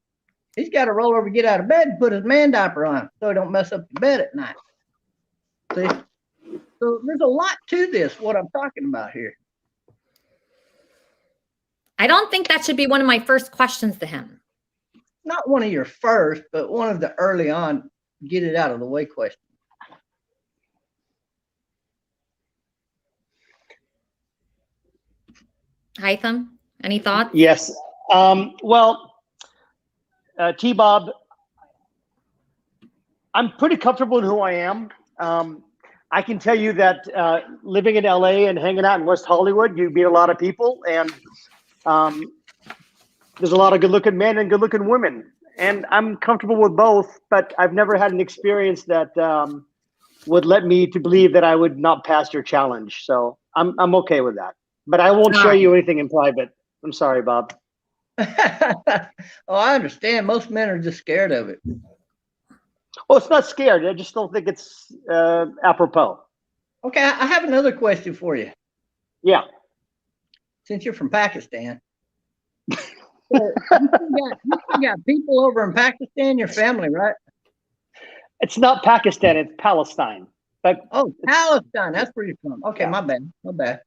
He's got to roll over, get out of bed, and put his man diaper on so he don't mess up the bed at night. See. So there's a lot to this, what I'm talking about here. I don't think that should be one of my first questions to him. Not one of your first, but one of the early on, get it out of the way questions. Hytham, any thoughts? Yes. Well, T-Bob, I'm pretty comfortable in who I am. I can tell you that living in LA and hanging out in West Hollywood, you meet a lot of people, and there's a lot of good-looking men and good-looking women. And I'm comfortable with both, but I've never had an experience that would let me to believe that I would not pass your challenge. So I'm okay with that. But I won't show you anything in private. I'm sorry, Bob. Oh, I understand. Most men are just scared of it. Oh, it's not scared. I just don't think it's apropos. Okay, I have another question for you. Yeah. Since you're from Pakistan, so you still got people over in Pakistan, your family, right? It's not Pakistan. It's Palestine. But Palestine. That's where you're from. Okay, yeah. My bad.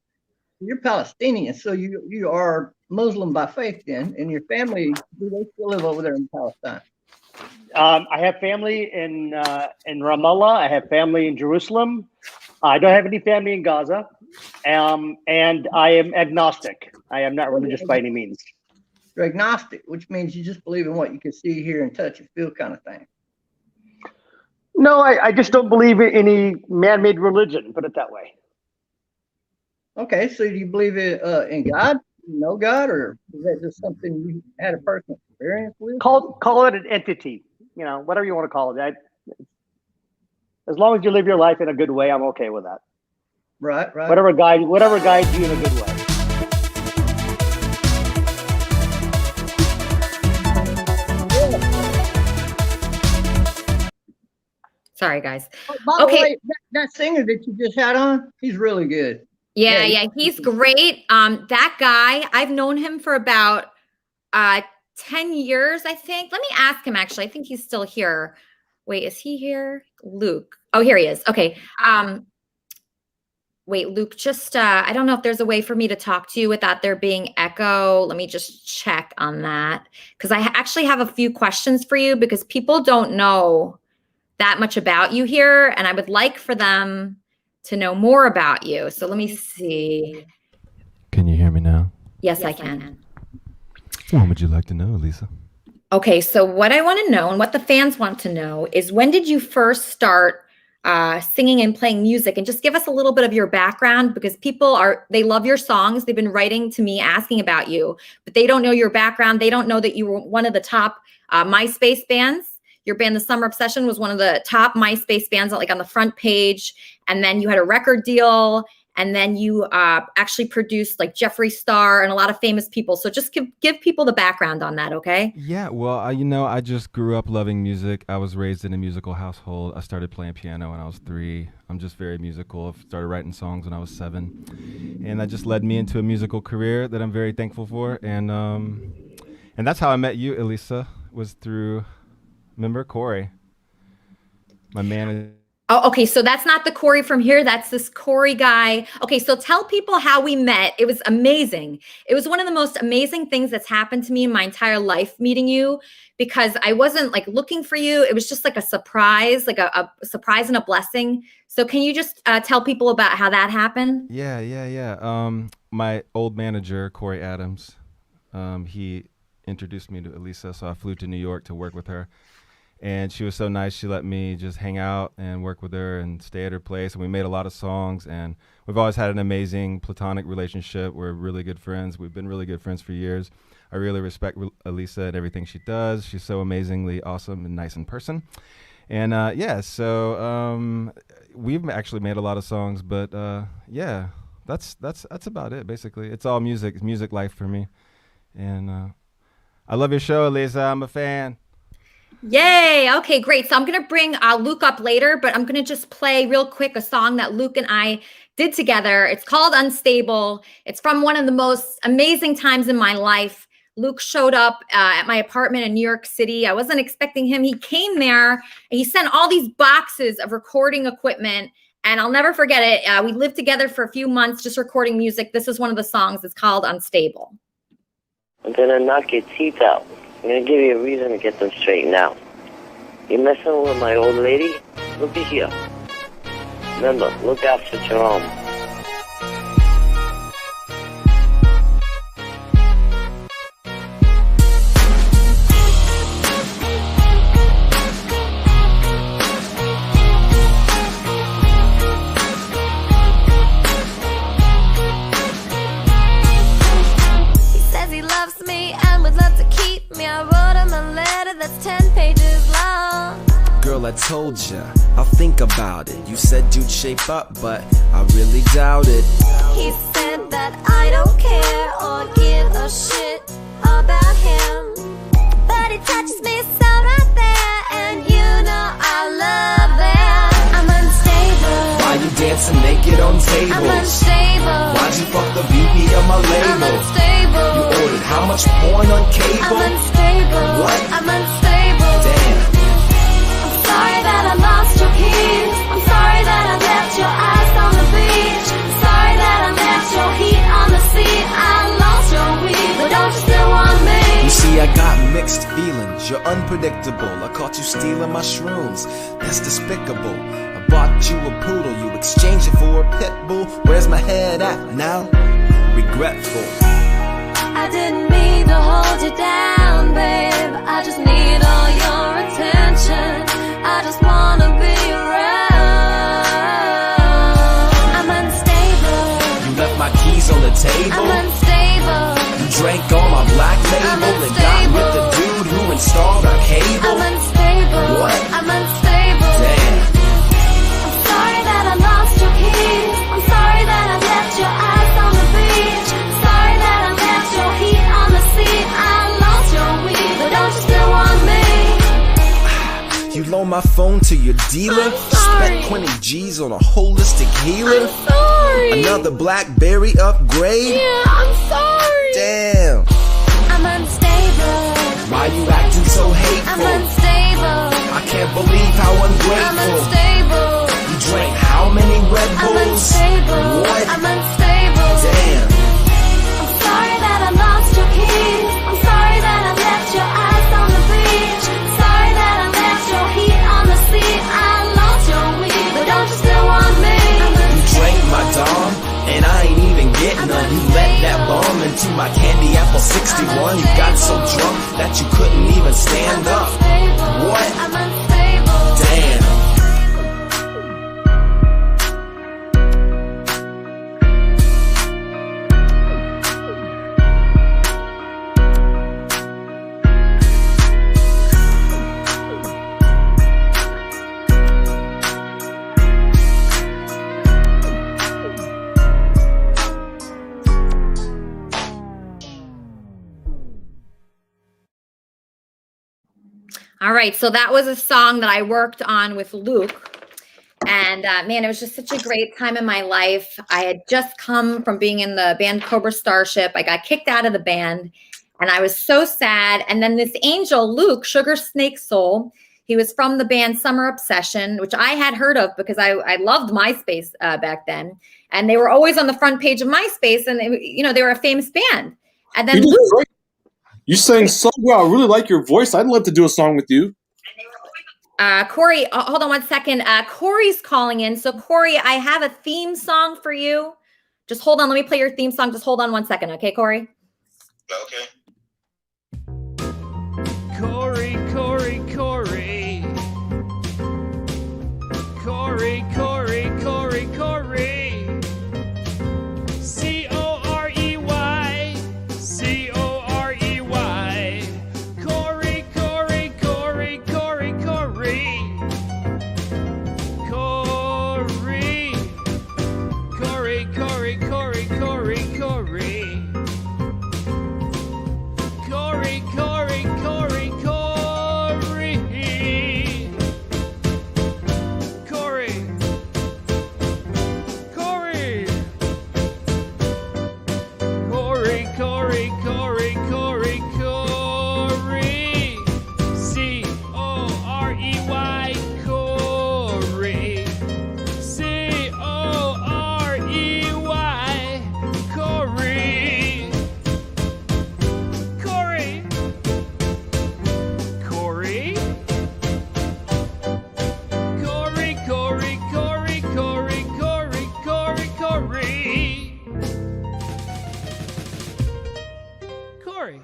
You're Palestinian, so you are Muslim by faith then, and your family, do they still live over there in Palestine? I have family in Ramallah. I have family in Jerusalem. I don't have any family in Gaza. And I am agnostic. I am not religious by any means. You're agnostic, which means you just believe in what you can see, hear, and touch and feel kind of thing. No, I just don't believe in any man-made religion, put it that way. Okay, so do you believe in God? You know God, or is that just something you had a personal experience with? Call it an entity, whatever you want to call it. As long as you live your life in a good way, I'm okay with that. Right. Whatever guides you in a good way. Sorry, guys. By the way, that singer that you just had on, he's really good. Yeah, he's great. That guy, I've known him for about 10 years, I think. Let me ask him, actually. I think he's still here. Wait, is he here? Luke. Oh, here he is. Okay. Wait, Luke, just, I don't know if there's a way for me to talk to you without there being echo. Let me just check on that. Because I actually have a few questions for you because people don't know that much about you here. And I would like for them to know more about you. So let me see. Can you hear me now? Yes, I can. What would you like to know, Lisa? Okay, so what I want to know and what the fans want to know is when did you first start singing and playing music? And just give us a little bit of your background because they love your songs. They've been writing to me asking about you, but they don't know your background. They don't know that you were one of the top MySpace bands. Your band, The Summer Obsession, was one of the top MySpace bands, like on the front page. And then you had a record deal. And then you actually produced like Jeffree Star and a lot of famous people. So just give people the background on that, okay? Yeah, well, I just grew up loving music. I was raised in a musical household. I started playing piano when I was 3. I'm just very musical. I started writing songs when I was 7. And that just led me into a musical career that I'm very thankful for. And that's how I met you, Elisa, was through... Remember Corey? My man. Oh, okay. So that's not the Corey from here. That's this Corey guy. Okay. So tell people how we met. It was amazing. It was one of the most amazing things that's happened to me in my entire life, meeting you, because I wasn't like looking for you. It was just like a surprise, like a surprise and a blessing. So can you just tell people about how that happened? Yeah. My old manager, Corey Adams, he introduced me to Elisa. So I flew to New York to work with her. And she was so nice. She let me just hang out and work with her and stay at her place. And we made a lot of songs. And we've always had an amazing platonic relationship. We're really good friends. We've been really good friends for years. I really respect Elisa and everything she does. She's so amazingly awesome and nice in person. And so we've actually made a lot of songs. But that's about it, basically. It's all music. It's music life for me. And I love your show, Elisa. I'm a fan. Yay. Okay, great. So I'm going to bring Luke up later, but I'm going to just play real quick a song that Luke and I did together. It's called Unstable. It's from one of the most amazing times in my life. Luke showed up at my apartment in New York City. I wasn't expecting him. He came there and he sent all these boxes of recording equipment. And I'll never forget it. We lived together for a few months just recording music. This is one of the songs. It's called Unstable. I'm going to knock your teeth out. I'm going to give you a reason to get them straightened out. You messing with my old lady? Look at here. Remember, look after Jerome. He says he loves me and would love to keep me. I wrote him a letter that's 10 pages long. Girl, I told ya, I'll think about it. You said you'd shape up, but I really doubt it. He said that I don't care or give a shit about him, but he touches me so right there, and you know I love that. I'm unstable. Why you dancing naked on tables? I'm unstable. Why'd you fuck the VP of my label? I'm unstable. You ordered how much porn on cable? I'm unstable. What? I'm unstable. Damn. I'm sorry that I lost your keys. I'm sorry that I left your eyes on the beach. I'm sorry that I left your heat you're unpredictable. I caught you stealing my shrooms, that's despicable. I bought you a poodle, you exchanged it for a pit bull. Where's my head at now? Regretful. I didn't mean to hold you down, babe. I just need all your attention. I just wanna be around. I'm unstable. You left my keys on the table. I'm unstable. You drank all my black label and got with the dude who installed our cable. I'm unstable. What? I'm unstable. Damn. I'm sorry that I lost your keys. I'm sorry that I left your eyes on the beach. Sorry that I left your heat on the seat. I lost your weed, but don't you still want me? You loan my phone to your dealer. Spent 20 G's on a holistic healer. I'm sorry. Another BlackBerry upgrade. Yeah, I'm sorry. Damn. I'm unstable. Why you acting so hateful? I'm unstable. I can't believe how I'm ungrateful. unstable. You drank how many Red I'm Bulls? unstable. What? I'm unstable. Damn. I'm sorry that I lost your keys. I'm sorry that I left your eyes on the beach. Sorry that I left your heat on the seat. I lost your weed, but don't you still want me? You drank my Dom, and I ain't even getting none. You let that bomb into my candy apple 61. You got so drunk that you couldn't even stand up. What? I'm unstable. Damn. All right, so that was a song that I worked on with Luke. And man, it was just such a great time in my life. I had just come from being in the band Cobra Starship. I got kicked out of the band and I was so sad. And then this angel, Luke, Sugar Snake Soul, he was from the band Summer Obsession, which I had heard of because I loved MySpace back then. And they were always on the front page of MySpace and they were a famous band. And then Luke, You sang so well. I really like your voice. I'd love to do a song with you. Corey, hold on one second. Corey's calling in. So Corey, I have a theme song for you. Just hold on. Let me play your theme song. Just hold on one second. Okay, Corey? Okay. Corey, Corey, Corey. Corey, Corey, Corey, Corey. C-O-R-E-Y. C-O-R-E-Y. Corey, Corey, Corey, Corey, Corey. Corey. Corey, Corey, Corey, Corey, Corey. Corey, Corey, Corey, Corey. Corey. Corey. Corey, Corey, Corey, Corey, Corey. C-O-R-E-Y, Corey. C-O-R-E-Y, Corey. Corey. Corey. Corey, Corey, Corey, Corey, Corey, Corey, Corey. Corey.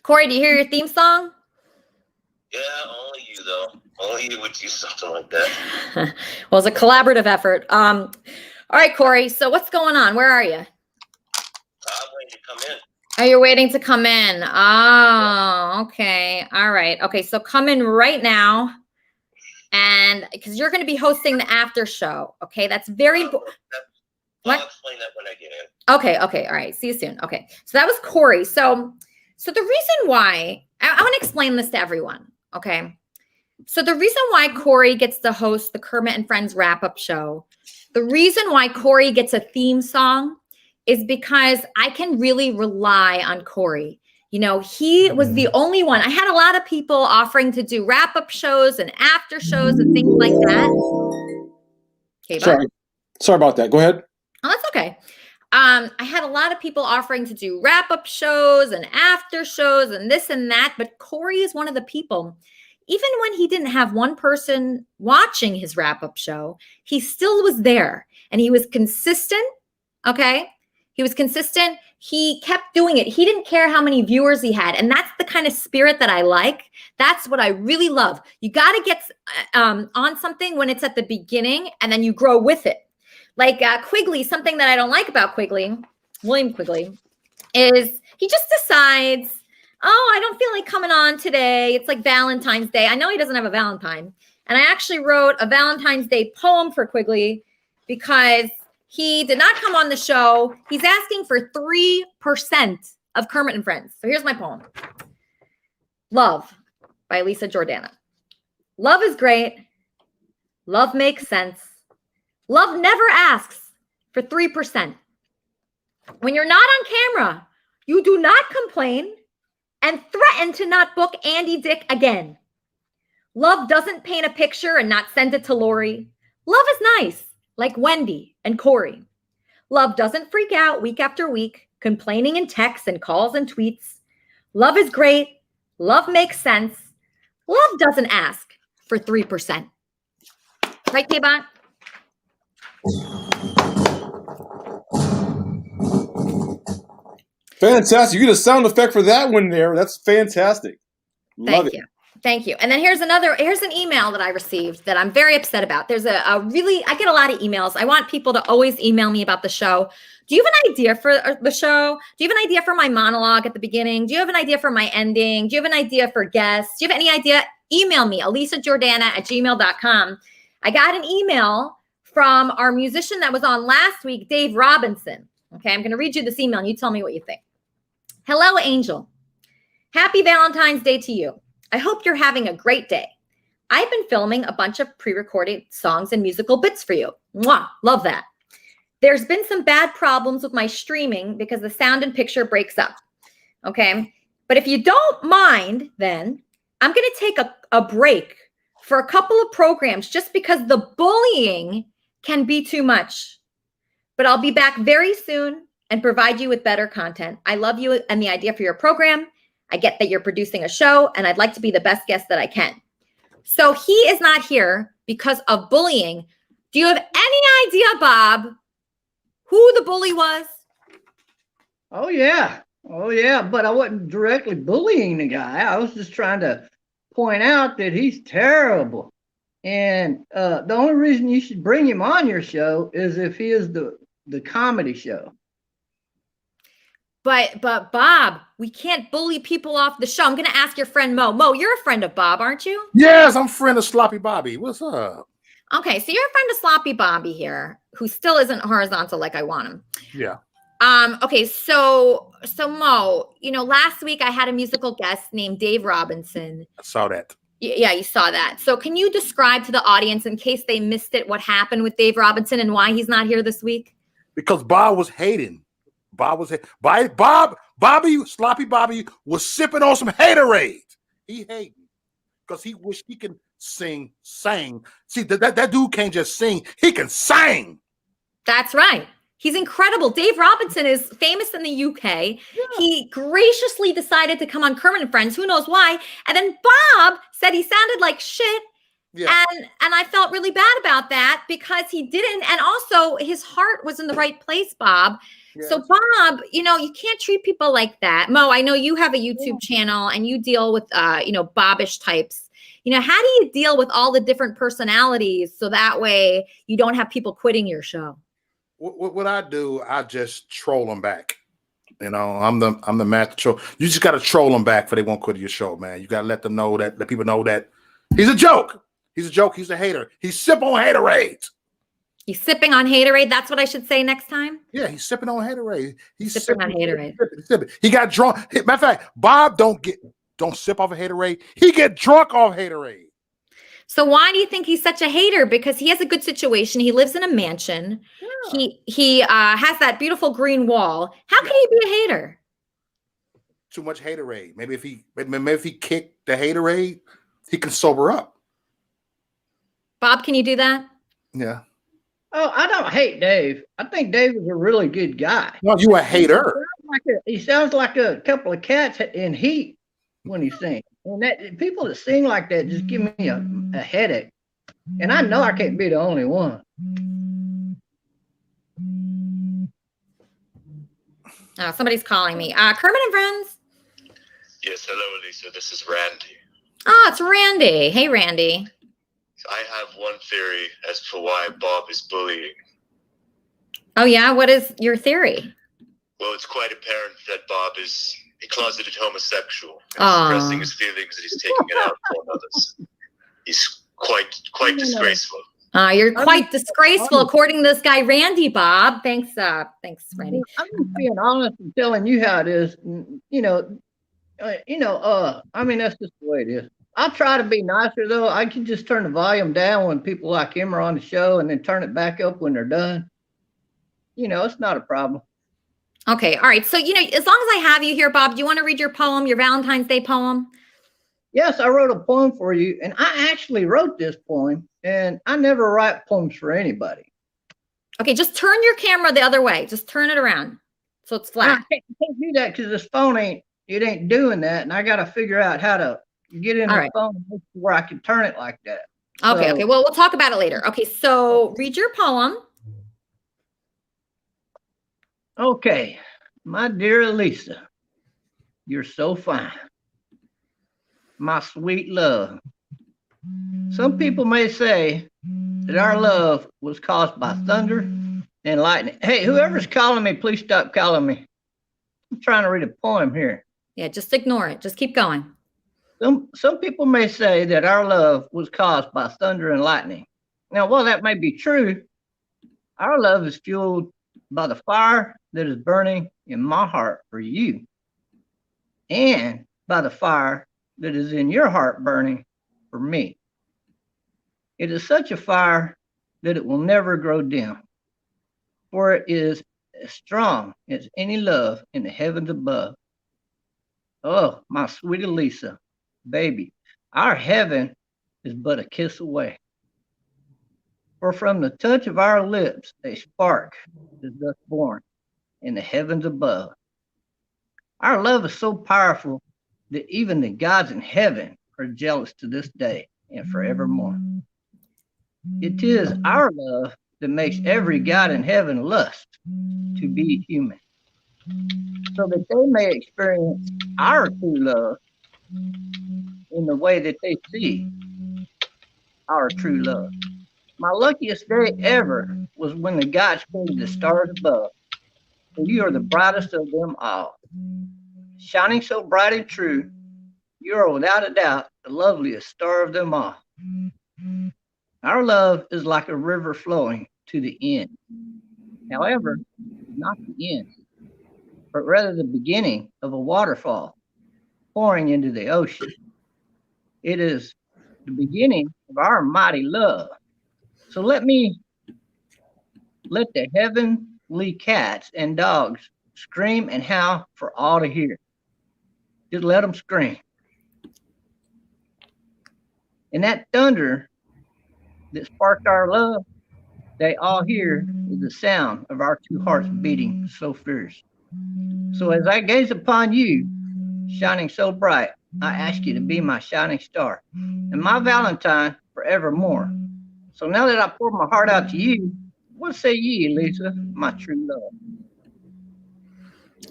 Corey, do you hear your theme song? Yeah, only you though. Only you would do something like that. Well, it's a collaborative effort. All right, Corey. So what's going on? Where are you? I'm waiting to come in. Oh, you're waiting to come in. Oh, okay. All right. Okay. So come in right now. And because you're going to be hosting the after show. Okay. That's very important. I'll explain that when I get in. Okay. Okay. All right. See you soon. Okay. So that was Corey. So the reason why I want to explain this to everyone. Okay. So the reason why Corey gets to host the Kermit and Friends wrap-up show, the reason why Corey gets a theme song is because I can really rely on Corey. You know, he was the only one. I had a lot of people offering to do wrap-up shows and after shows and things like that. Okay, Sorry about that. Go ahead. Oh, that's okay. I had a lot of people offering to do wrap-up shows and after shows and this and that, but Corey is one of the people. Even when he didn't have one person watching his wrap-up show, he still was there and he was consistent. Okay. He was consistent. He kept doing it. He didn't care how many viewers he had. And that's the kind of spirit that I like. That's what I really love. You got to get on something when it's at the beginning and then you grow with it. Like Quigley, something that I don't like about Quigley, William Quigley, is he just decides, oh, I don't feel like coming on today. It's like Valentine's Day. I know he doesn't have a Valentine. And I actually wrote a Valentine's Day poem for Quigley because he did not come on the show. He's asking for 3% of Kermit and Friends. So here's my poem. Love by Lisa Jordana. Love is great. Love makes sense. Love never asks for 3%. When you're not on camera, you do not complain and threaten to not book Andy Dick again. Love doesn't paint a picture and not send it to Lori. Love is nice, like Wendy and Corey. Love doesn't freak out week after week, complaining in texts and calls and tweets. Love is great. Love makes sense. Love doesn't ask for 3%. Right, K-Bot? Fantastic. You get a sound effect for that one there. That's fantastic. Love it. Thank you. And then here's an email that I received that I'm very upset about. There's I get a lot of emails. I want people to always email me about the show. Do you have an idea for the show? Do you have an idea for my monologue at the beginning? Do you have an idea for my ending? Do you have an idea for guests? Do you have any idea? Email me, elisajordana@gmail.com. I got an email from our musician that was on last week, Dave Robinson. Okay, I'm going to read you this email and you tell me what you think. Hello, Angel. Happy Valentine's Day to you. I hope you're having a great day. I've been filming a bunch of pre-recorded songs and musical bits for you. Mwah, love that. There's been some bad problems with my streaming because the sound and picture breaks up. Okay, but if you don't mind, then I'm going to take a break for a couple of programs just because the bullying can be too much. But I'll be back very soon and provide you with better content. I love you and the idea for your program. I get that you're producing a show and I'd like to be the best guest that I can. So he is not here because of bullying. Do you have any idea, Bob, who the bully was? Oh, yeah. Oh, yeah. But I wasn't directly bullying the guy. I was just trying to point out that he's terrible. And the only reason you should bring him on your show is if he is the comedy show. But Bob, we can't bully people off the show. I'm going to ask your friend Mo. Mo, you're a friend of Bob, aren't you? Yes, I'm a friend of Sloppy Bobby. What's up? Okay, so you're a friend of Sloppy Bobby here, who still isn't horizontal like I want him. Yeah. Okay, so Mo, last week I had a musical guest named Dave Robinson. I saw that. Yeah, you saw that. So can you describe to the audience, in case they missed it, what happened with Dave Robinson and why he's not here this week? Because Bob was hating. Sloppy Bobby was sipping on some haterade. He hating because he wished he can sing. See, that dude can't just sing. He can sing. That's right. He's incredible. Dave Robinson is famous in the UK. Yeah. He graciously decided to come on Kermit and Friends. Who knows why? And then Bob said he sounded like shit. Yeah. And I felt really bad about that because he didn't. And also his heart was in the right place, Bob. Yes. So Bob, you can't treat people like that. Mo, I know you have a YouTube channel and you deal with, Bobbish types. How do you deal with all the different personalities so that way you don't have people quitting your show? What I do, I just troll them back. I'm the master troll. You just got to troll them back for they won't quit your show, man. You got to let people know that he's a joke. He's a joke. He's a hater. He's sipping on haterade. He's sipping on haterade. That's what I should say next time. Yeah, he's sipping on haterade. He's sipping on haterade. Sipping. He got drunk. Matter of fact, Bob don't sip off of haterade. He get drunk off haterade. So why do you think he's such a hater? Because he has a good situation. He lives in a mansion. Yeah. He has that beautiful green wall. How can he be a hater? Too much haterade. Maybe if he kicked the haterade, he can sober up. Bob, can you do that? Yeah. Oh, I don't hate Dave. I think Dave is a really good guy. No, you a hater. He sounds like a couple of cats in heat when he sings. And that people that sing like that just give me a headache. And I know I can't be the only one. Oh, somebody's calling me. Kermit and Friends. Yes, hello, Lisa. This is Randy. Oh, it's Randy. Hey, Randy. I have one theory as to why Bob is bullying. Oh, yeah? What is your theory? Well, it's quite apparent that Bob is a closeted homosexual. And Aw. he's expressing his feelings and he's taking it out on others. He's quite disgraceful. You're quite disgraceful, according to this guy, Randy, Bob. Thanks, Randy. I'm just being honest and telling you how it is. I mean, that's just the way it is. I'll try to be nicer, though. I can just turn the volume down when people like him are on the show and then turn it back up when they're done. It's not a problem. Okay, all right. So, as long as I have you here, Bob, do you want to read your poem, your Valentine's Day poem? Yes, I wrote a poem for you, and I actually wrote this poem, and I never write poems for anybody. Okay, just turn your camera the other way. Just turn it around so it's flat. I can't do that because this phone ain't doing that, and I got to figure out how to get in the phone where I can turn it like that. Okay, okay. Well, we'll talk about it later. Okay, so read your poem. Okay, my dear Elisa, you're so fine. My sweet love. Some people may say that our love was caused by thunder and lightning. Hey, whoever's calling me, please stop calling me. I'm trying to read a poem here. Yeah, just ignore it. Just keep going. Some people may say that our love was caused by thunder and lightning. Now, while that may be true, our love is fueled by the fire that is burning in my heart for you, and by the fire that is in your heart burning for me. It is such a fire that it will never grow dim, for it is as strong as any love in the heavens above. Oh, my sweet Elisa, baby, our heaven is but a kiss away. For from the touch of our lips, a spark is thus born in the heavens above. Our love is so powerful that even the gods in heaven are jealous to this day and forevermore. It is our love that makes every god in heaven lust to be human, so that they may experience our true love in the way that they see our true love. My luckiest day ever was when the gods created the stars above, and you are the brightest of them all. Shining so bright and true, you are without a doubt the loveliest star of them all. Our love is like a river flowing to the end. However, not the end, but rather the beginning of a waterfall pouring into the ocean. It is the beginning of our mighty love. So let the heavenly cats and dogs scream and howl for all to hear. Just let them scream. And that thunder that sparked our love, they all hear is the sound of our two hearts beating so fierce. So as I gaze upon you, shining so bright, I ask you to be my shining star and my Valentine forevermore. So now that I pour my heart out to you, what say ye, Lisa, my true love?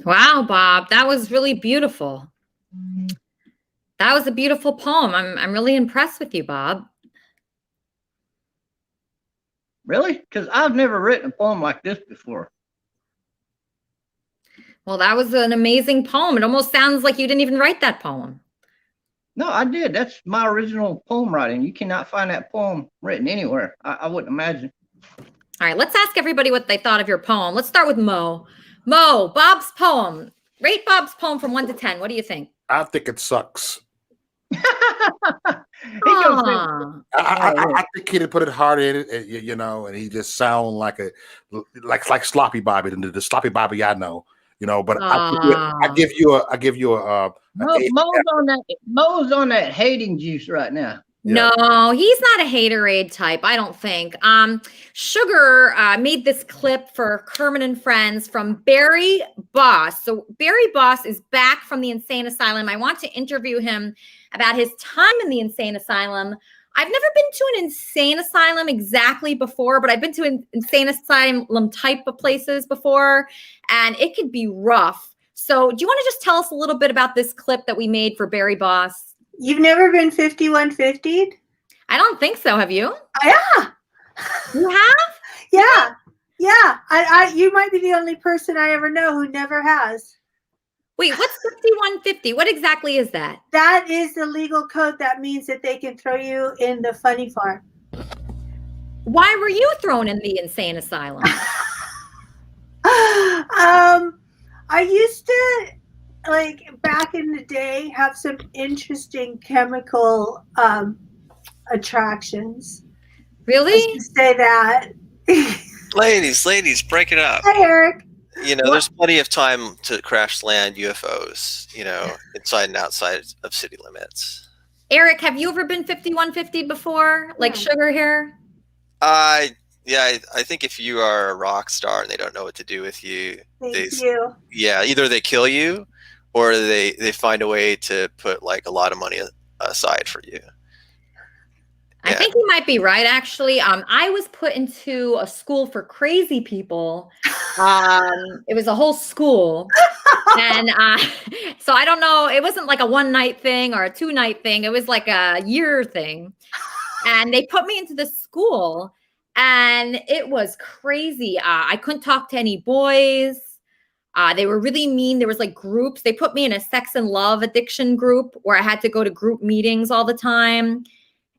Wow, Bob, that was really beautiful. That was a beautiful poem. I'm really impressed with you, Bob. Really? Because I've never written a poem like this before. Well, that was an amazing poem. It almost sounds like you didn't even write that poem. No, I did. That's my original poem writing. You cannot find that poem written anywhere. I wouldn't imagine. All right, let's ask everybody what they thought of your poem. Let's start with Mo. Mo, Bob's poem. Rate Bob's poem from 1 to 10. What do you think? I think it sucks. Aw. I think he did put it hard in it, and he just sound like Sloppy Bobby, the Sloppy Bobby I know, But I give you a Mo's on that hating juice right now. No, he's not a haterade type, I don't think. Sugar made this clip for Kermit and Friends from Barry Boss. So Barry Boss is back from the insane asylum. I want to interview him about his time in the insane asylum. I've never been to an insane asylum exactly before, but I've been to an insane asylum type of places before, and it could be rough. So do you want to just tell us a little bit about this clip that we made for Barry Boss? You've never been 5150'd? I don't think so. Have you? Yeah. You have? Yeah. Yeah. You might be the only person I ever know who never has. Wait, what's 5150? What exactly is that? That is the legal code that means that they can throw you in the funny farm. Why were you thrown in the insane asylum? I used to, like, back in the day, have some interesting chemical attractions. Really? Let's just say that. Ladies, break it up. Hi, Eric. You know, there's plenty of time to crash land UFOs, you know, inside and outside of city limits. Eric, have you ever been 5150 before? Like Sugar here? Yeah, I think if you are a rock star and they don't know what to do with you, Thank you. yeah, either they kill you or they find a way to put like a lot of money aside for you. I think you might be right, actually. I was put into a school for crazy people. It was a whole school. And so I don't know. It wasn't like a one-night thing or a two-night thing. It was like a year thing. And they put me into this school. And it was crazy. I couldn't talk to any boys. They were really mean. There was like groups. They put me in a sex and love addiction group where I had to go to group meetings all the time.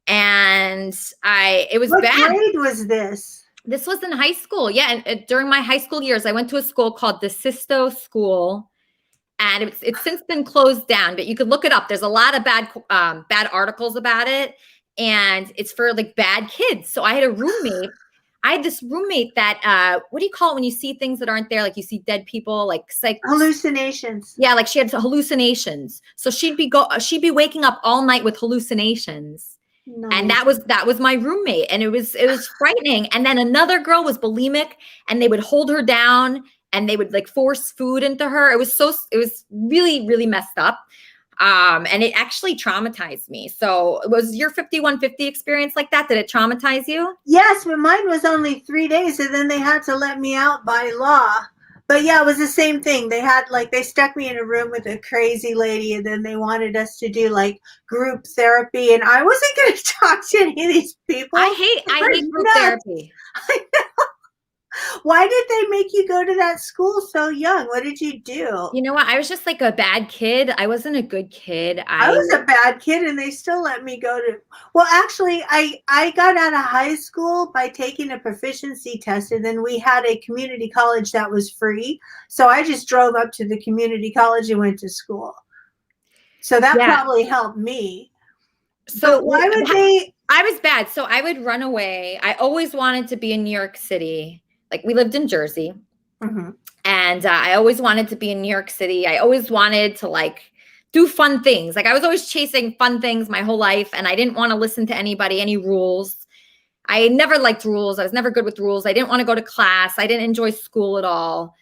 And it was What bad. grade was this? This was in high school. Yeah. And during my high school years, I went to a school called the Sisto School. And it's since been closed down, but you could look it up. There's a lot of bad articles about it. And it's for like bad kids. So I had a roommate. I had this roommate that, what do you call it when you see things that aren't there? Like you see dead people, like hallucinations. Yeah, like she had hallucinations. So she'd be waking up all night with hallucinations. No. And that was my roommate. And it was frightening. And then another girl was bulimic and they would hold her down and they would like force food into her. It was really, really messed up. And it actually traumatized me. So was your 5150 experience like that? Did it traumatize you? Yes, but mine was only 3 days, and then they had to let me out by law. But yeah, it was the same thing. They stuck me in a room with a crazy lady, and then they wanted us to do like group therapy, and I wasn't going to talk to any of these people. I hate group therapy. I know. Why did they make you go to that school so young? What did you do? You know what? I was just like a bad kid. I wasn't a good kid. I was a bad kid, and they still let me go to. Well, actually, I got out of high school by taking a proficiency test, and then we had a community college that was free. So I just drove up to the community college and went to school. So that probably helped me. So why would they? I was bad. So I would run away. I always wanted to be in New York City. Like we lived in Jersey. Mm-hmm. And I always wanted to be in New York City. I always wanted to like do fun things. Like I was always chasing fun things my whole life. And I didn't want to listen to anybody, any rules. I never liked rules. I was never good with rules. I didn't want to go to class. I didn't enjoy school at all,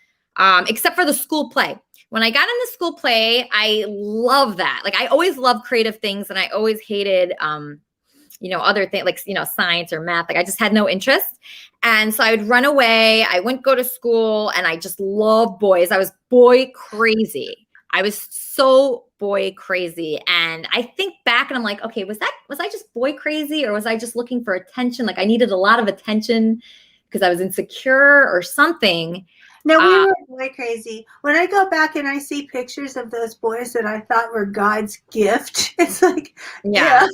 except for the school play. When I got in the school play, I love that. Like I always loved creative things. And I always hated, other things like, science or math. Like I just had no interest. And so I would run away. I wouldn't go to school and I just loved boys. I was boy crazy. I was so boy crazy. And I think back and I'm like, okay, was I just boy crazy or was I just looking for attention? Like I needed a lot of attention because I was insecure or something. No, we were boy crazy. When I go back and I see pictures of those boys that I thought were God's gift, it's like, yeah.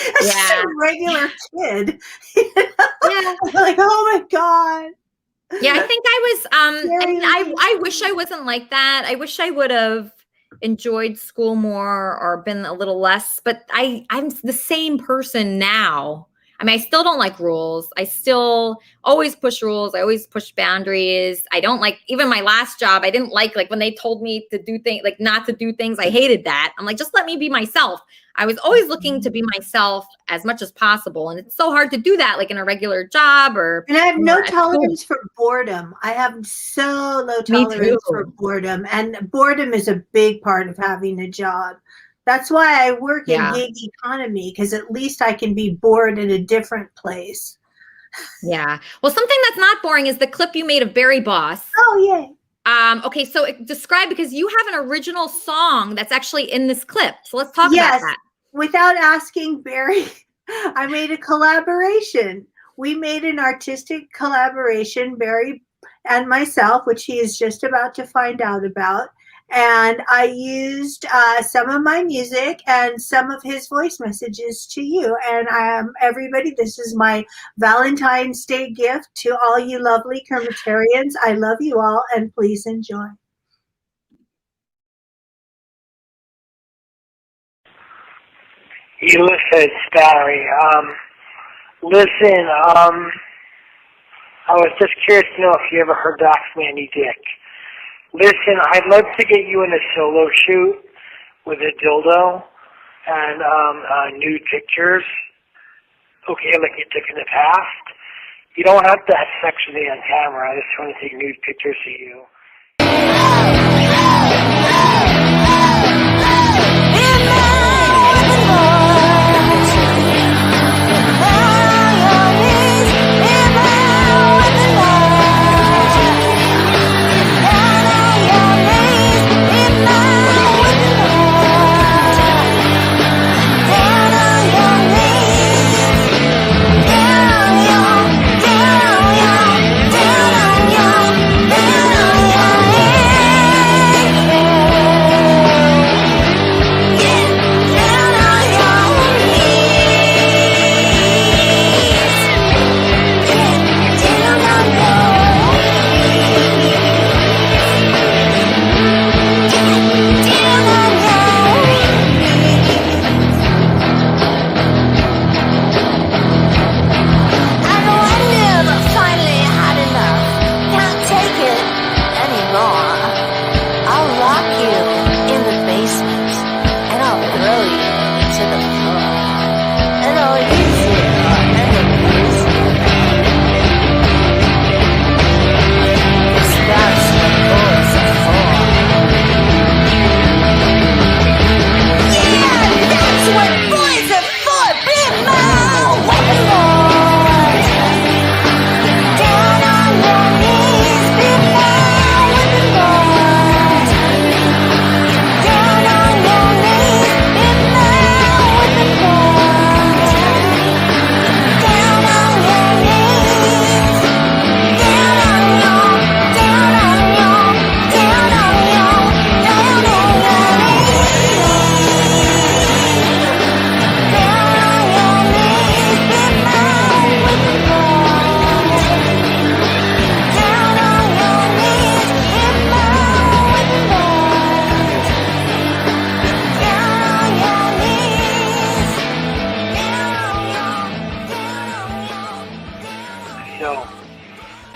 It's just a regular kid. Yeah. Like, oh my God. Yeah, I think I was I wish I wasn't like that. I wish I would have enjoyed school more or been a little less, but I'm the same person now. I mean, I still don't like rules. I still always push rules. I always push boundaries. I don't like, even my last job, I didn't like when they told me to do things, like not to do things. I hated that. I'm like, just let me be myself. I was always looking to be myself as much as possible. And it's so hard to do that, like in a regular job or. And I have you know, no at tolerance school. for boardom. I have so low Me tolerance too. for boredom. And boredom is a big part of having a job. That's why I work in Yeah. gig economy, because at least I can be bored in a different place. Yeah. Well, something that's not boring is the clip you made of Barry Boss. Oh, yay. Okay, so describe, because you have an original song that's actually in this clip. So let's talk Yes. about that. Without asking Barry, I made a collaboration. We made an artistic collaboration, Barry and myself, which he is just about to find out about. And I used some of my music and some of his voice messages to you. And everybody, this is my Valentine's Day gift to all you lovely Kermitarians. I love you all, and please enjoy. Ulysses, Barry. Listen, I was just curious to know if you ever heard Doc's Mandy Dick. Listen, I'd love to get you in a solo shoot with a dildo and nude pictures. Okay, like you took in the past. You don't have to have sex with me on camera. I just want to take nude pictures of you.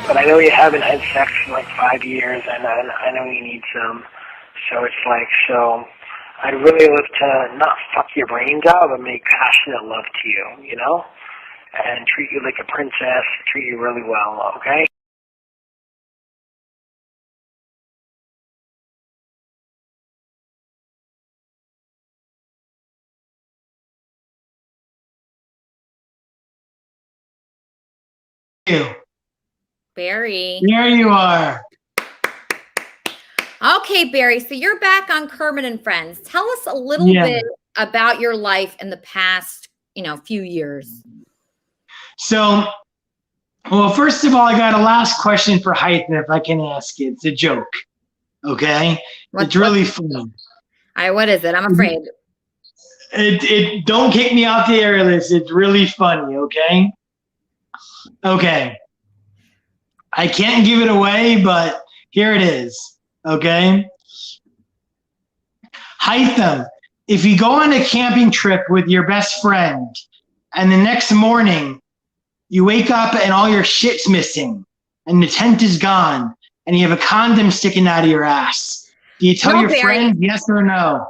But I know you haven't had sex in like 5 years, and I know you need some. So it's like, so I'd really love to not fuck your brains out, but make passionate love to you, you know? And treat you like a princess, treat you really well, okay? Barry. There you are. Okay, Barry. So you're back on Kermit and Friends. Tell us a little bit about your life in the past, few years. So, well, first of all, I got a last question for Hythen, if I can ask it. It's a joke. Okay? It's really funny. All right, what is it? I'm afraid. It don't kick me off the air list. It's really funny, okay? Okay. I can't give it away, but here it is. Okay? Hythen, if you go on a camping trip with your best friend and the next morning you wake up and all your shit's missing, and the tent is gone, and you have a condom sticking out of your ass. Do you tell No, your Barry. friends yes or no?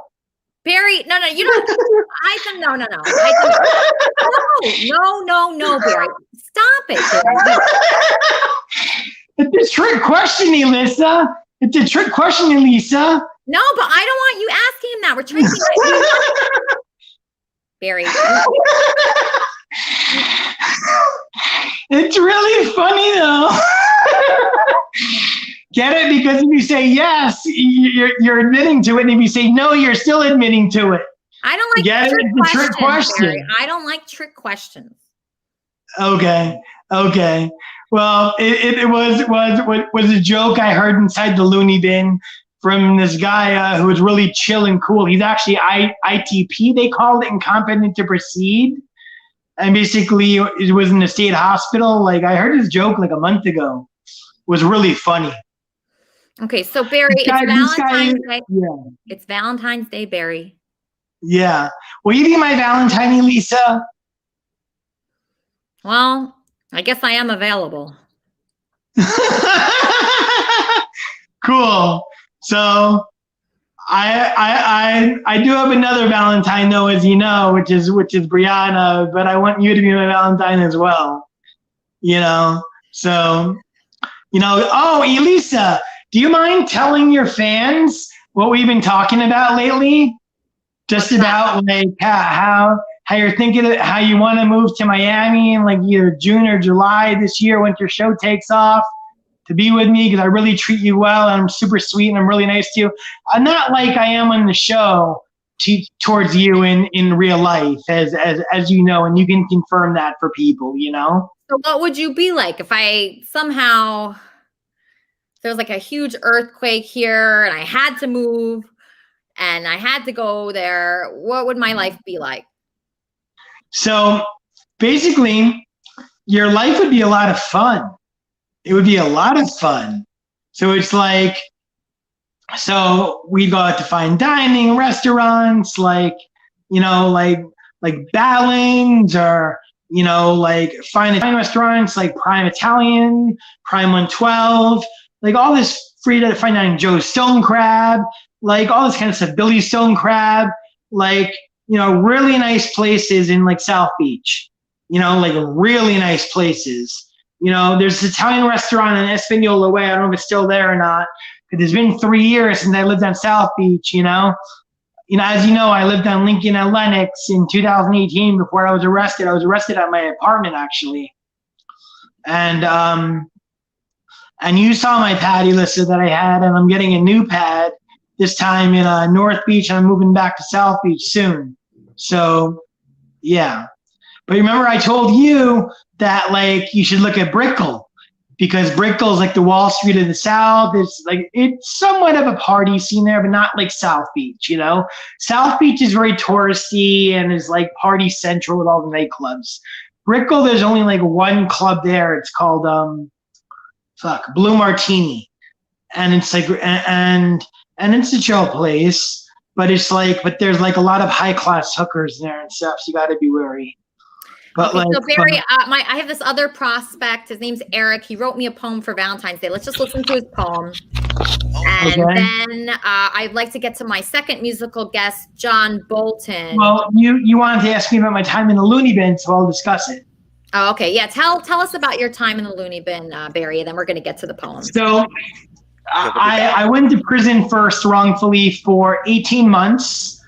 Barry, no, you don't. No, Barry. Stop it, Barry. It's a trick question, Elisa. It's a trick question, Elisa. No, but I don't want you asking him that. We're trying to Barry. It's really funny though. Get it? Because if you say yes, you're admitting to it, and if you say no, you're still admitting to it. I don't like Get it? trick It's a trick questions, question. Barry. I don't like trick questions. Okay. Well, it was a joke I heard inside the loony bin from this guy who was really chill and cool. He's actually ITP, they called it, incompetent to proceed. And basically it was in the state hospital. Like, I heard his joke like a month ago. It was really funny. Okay, so Barry, This guy- it's Valentine's Day. Yeah. It's Valentine's Day, Barry. Yeah. Will you be my Valentine, Elisa? Well, I guess I am available. Cool. So I do have another Valentine though, as you know, which is Brianna, but I want you to be my Valentine as well. So oh, Elisa, do you mind telling your fans what we've been talking about lately? Just about like how you're thinking of, how you want to move to Miami in like either June or July this year once your show takes off, to be with me because I really treat you well and I'm super sweet and I'm really nice to you. I'm not like I am on the show towards you in real life, as you know, and you can confirm that for people, So what would you be like if I somehow, there's like a huge earthquake here and I had to move and I had to go there? What would my life be like? So basically, your life would be a lot of fun. It would be a lot of fun. So it's like, so we'd go out to fine dining restaurants, like Balance, or, like fine restaurants like Prime Italian, Prime 112, like all this free to fine dining, Joe's Stone Crab, like all this kind of stuff, Billy's Stone Crab, like, really nice places in like South Beach, like really nice places. There's this Italian restaurant in Espanola Way. I don't know if it's still there or not, because it's been 3 years since I lived on South Beach, as you know, I lived on Lincoln and Lenox in 2018 before I was arrested. I was arrested at my apartment, actually. And you saw my pad, Elissa, that I had, and I'm getting a new pad this time in North Beach, and I'm moving back to South Beach soon. So, yeah. But remember, I told you that, like, you should look at Brickell, because Brickell is like the Wall Street of the South. It's somewhat of a party scene there, but not like South Beach, South Beach is very touristy and is like party central with all the nightclubs. Brickell, there's only like one club there. It's called Blue Martini, and it's like and it's a chill place, but there's like a lot of high class hookers there and stuff. So you got to be wary. But Okay, so Barry, I have this other prospect. His name's Eric. He wrote me a poem for Valentine's Day. Let's just listen to his poem. And then I'd like to get to my second musical guest, John Bolton. Well, you wanted to ask me about my time in the loony bin, so I'll discuss it. Oh, okay. Yeah, tell us about your time in the loony bin, Barry, and then we're going to get to the poem. So I went to prison first wrongfully for 18 months.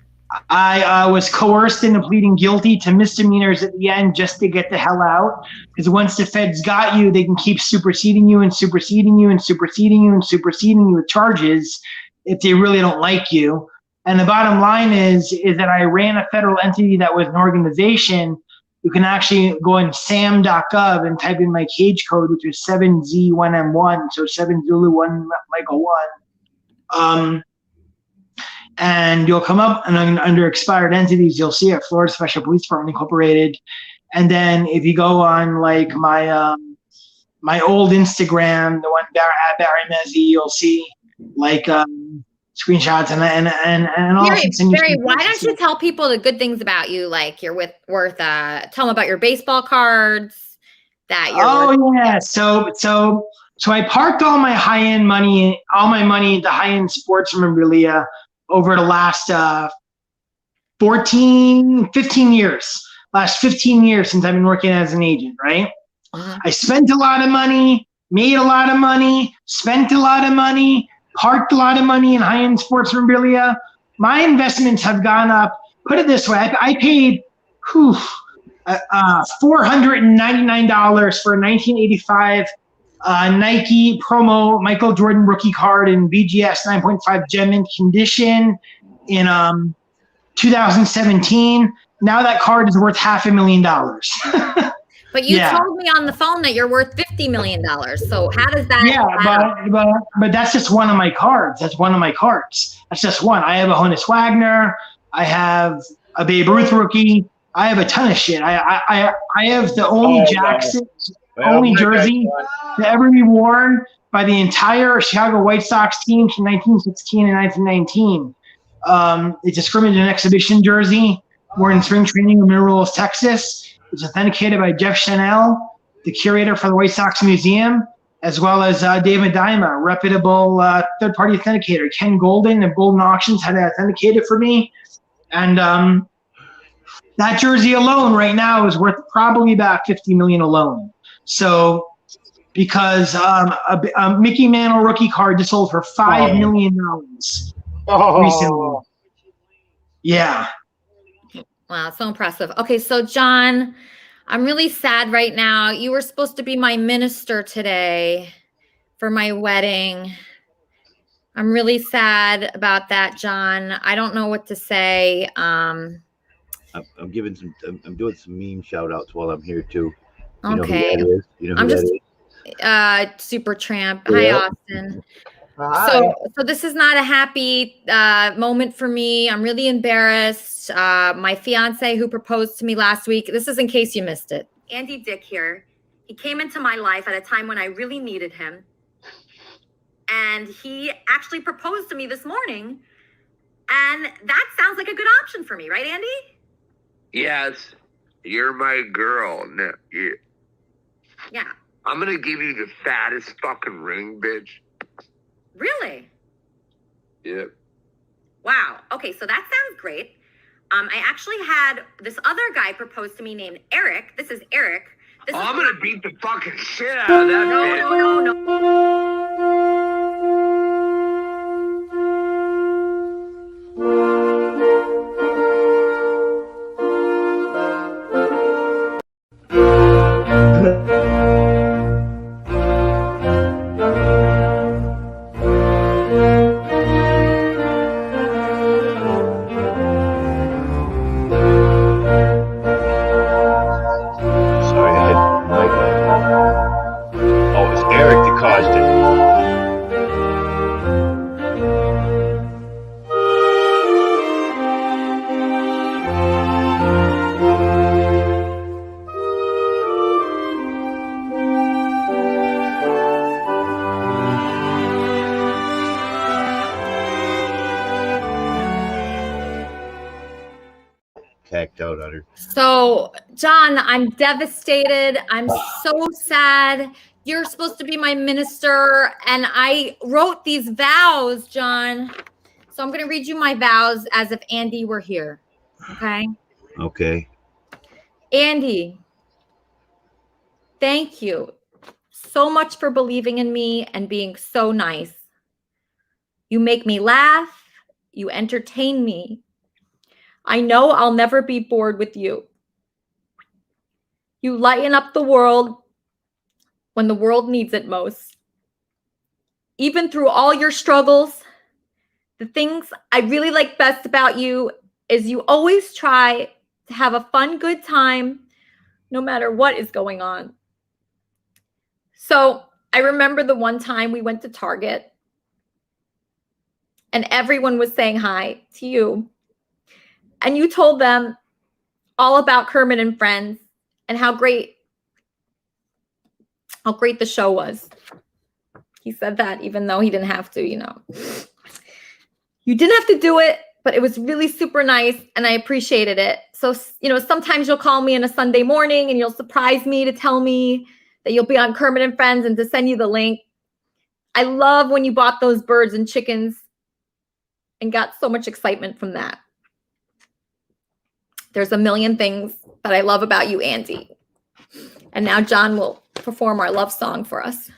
I was coerced into pleading guilty to misdemeanors at the end just to get the hell out. Because once the feds got you, they can keep superseding you and superseding you and superseding you and superseding you with charges if they really don't like you. And the bottom line is that I ran a federal entity that was an organization. You can actually go on sam.gov and type in my cage code, which is 7Z1M1, so 7 Zulu 1 Michael 1. And you'll come up, and under expired entities, you'll see it, Florida Special Police Department Incorporated. And then if you go on like my my old Instagram, the one at Barry Mezzi, you'll see like screenshots and I'll Barry, send you. Barry, why don't you tell people the good things about you? Like you're worth. Tell them about your baseball cards. That you're. Oh yeah. So I parked all my high-end money, into high-end sports memorabilia over the last 15 years. Last 15 years since I've been working as an agent, right? I spent a lot of money, made a lot of money, spent a lot of money, parked a lot of money in high-end sports memorabilia. My investments have gone up. Put it this way, I paid $499 for a 1985 Nike promo Michael Jordan rookie card in VGS 9.5 gem mint condition in 2017. Now that card is worth $500,000. But you told me on the phone that you're worth $50 million. So how does that? Yeah, but that's just one of my cards. That's one of my cards. That's just one. I have a Honus Wagner. I have a Babe Ruth rookie. I have a ton of shit. I have the only only jersey to ever be worn by the entire Chicago White Sox team from 1916 and 1919. It's a scrimmage and exhibition jersey worn in spring training in Mineral Wells, Texas. It's authenticated by Jeff Chanel, the curator for the White Sox Museum, as well as David Dyma, a reputable third-party authenticator. Ken Golden of Golden Auctions had it authenticated for me. And that jersey alone right now is worth probably about $50 million alone. So because a Mickey Mantle rookie card just sold for $5 million recently. Yeah. Wow, so impressive. Okay, so John, I'm really sad right now. You were supposed to be my minister today for my wedding. I'm really sad about that, John. I don't know what to say. I'm doing some meme shout outs while I'm here too. You okay. Know who that is? You know who I'm that just is? Super Tramp. Yeah. Hi, Austin. So this is not a happy moment for me. I'm really embarrassed. My fiance who proposed to me last week, this is in case you missed it. Andy Dick here. He came into my life at a time when I really needed him. And he actually proposed to me this morning. And that sounds like a good option for me, right, Andy? Yes, you're my girl. No, Yeah. I'm gonna give you the fattest fucking ring, bitch. Really? Yep. Wow. Okay, so that sounds great. I actually had this other guy propose to me named Eric. This is Eric. I'm gonna beat the fucking shit out of that bitch. No. Out on her. So, John, I'm devastated. I'm so sad. You're supposed to be my minister, and I wrote these vows, John. So I'm going to read you my vows as if Andy were here. Okay? Okay. Andy, thank you so much for believing in me and being so nice. You make me laugh. You entertain me. I know I'll never be bored with you. You lighten up the world when the world needs it most. Even through all your struggles, the things I really like best about you is you always try to have a fun, good time, no matter what is going on. So I remember the one time we went to Target and everyone was saying hi to you. And you told them all about Kermit and Friends and how great the show was. He said that even though he didn't have to, you know. You didn't have to do it, but it was really super nice and I appreciated it. So, sometimes you'll call me on a Sunday morning and you'll surprise me to tell me that you'll be on Kermit and Friends and to send you the link. I love when you bought those birds and chickens and got so much excitement from that. There's a million things that I love about you, Andy. And now John will perform our love song for us.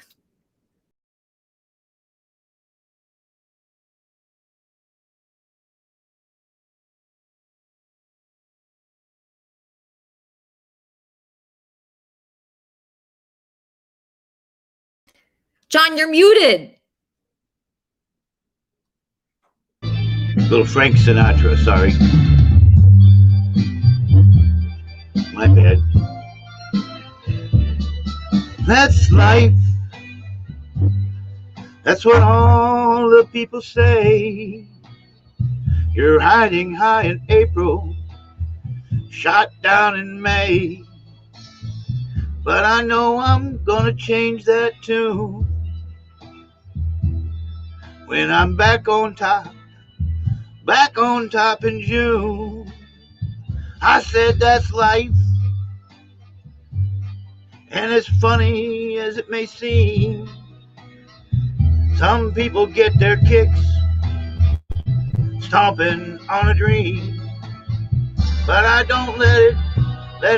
John, you're muted. Little Frank Sinatra, sorry. My bad. That's life. That's what all the people say. You're hiding high in April, shot down in May. But I know I'm gonna change that tune when I'm back on top in June. I said that's life, and as funny as it may seem, some people get their kicks stomping on a dream. But I don't let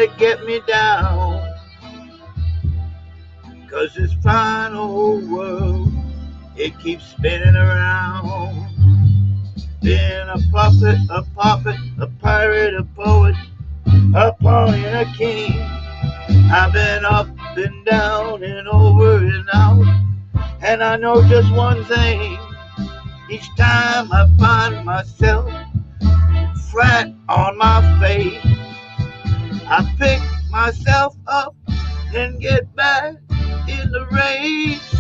it get me down, 'cause this fine old world, it keeps spinning around. Been a prophet, a pirate, a poet, a pawn and a king. I've been up and down and over and out, and I know just one thing. Each time I find myself flat on my face, I pick myself up and get back in the race.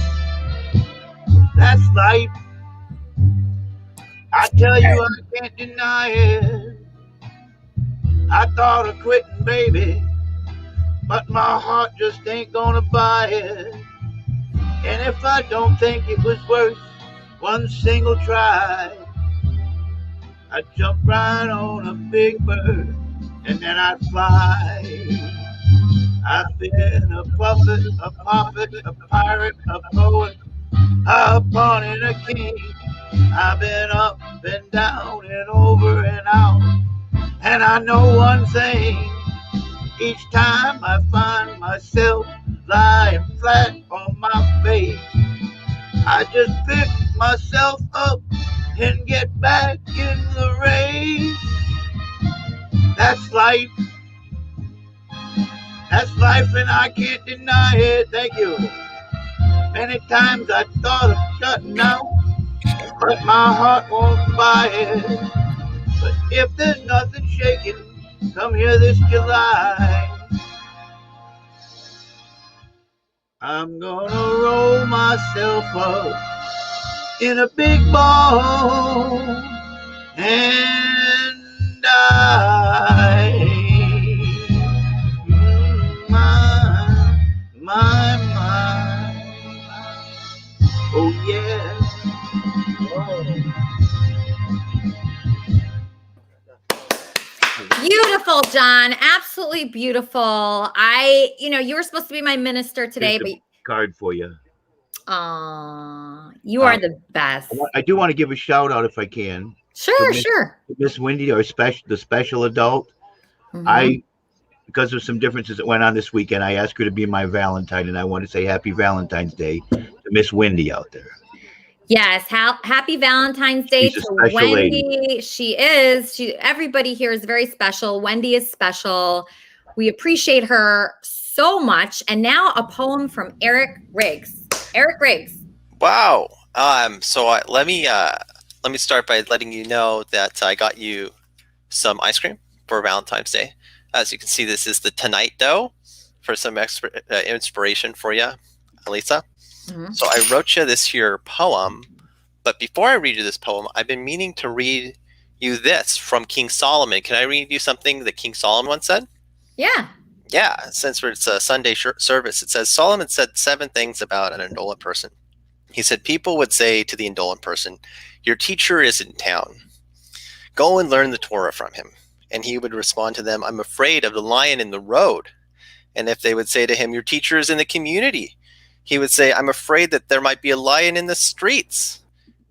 That's life. I tell you, I can't deny it. I thought of quitting, baby, but my heart just ain't gonna buy it. And if I don't think it was worth one single try, I'd jump right on a big bird and then I'd fly. I've been a puppet, a pirate, a poet, a pawn and a king. I've been up and down and over and out, and I know one thing. Each time I find myself lying flat on my face, I just pick myself up and get back in the race. That's life. That's life, and I can't deny it. Thank you. Many times I thought of shutting out, but my heart won't buy it. But if there's nothing shaking, come here this July, I'm gonna roll myself up in a big ball and die. My, oh yeah. Beautiful, John. Absolutely beautiful. You were supposed to be my minister today, Here's but a card for you. you are the best. I do want to give a shout out if I can. Sure. Miss Wendy, the special adult. Mhm. Because of some differences that went on this weekend, I asked her to be my Valentine, and I want to say Happy Valentine's Day to Miss Wendy out there. Yes. Happy Valentine's Day She's a to special Wendy. lady. She is. Everybody here is very special. Wendy is special. We appreciate her so much. And now a poem from Eric Riggs. Eric Riggs. Wow. Let me start by letting you know that I got you some ice cream for Valentine's Day. As you can see, this is the Tonight dough for some inspiration for you, Elisa. Mhm. So I wrote you this here poem, but before I read you this poem, I've been meaning to read you this from King Solomon. Can I read you something that King Solomon once said? Yeah. Yeah, since it's a Sunday service, it says, Solomon said 7 things about an indolent person. He said, people would say to the indolent person, your teacher is in town. Go and learn the Torah from him. And he would respond to them, I'm afraid of the lion in the road. And if they would say to him, your teacher is in the community, he would say, I'm afraid that there might be a lion in the streets.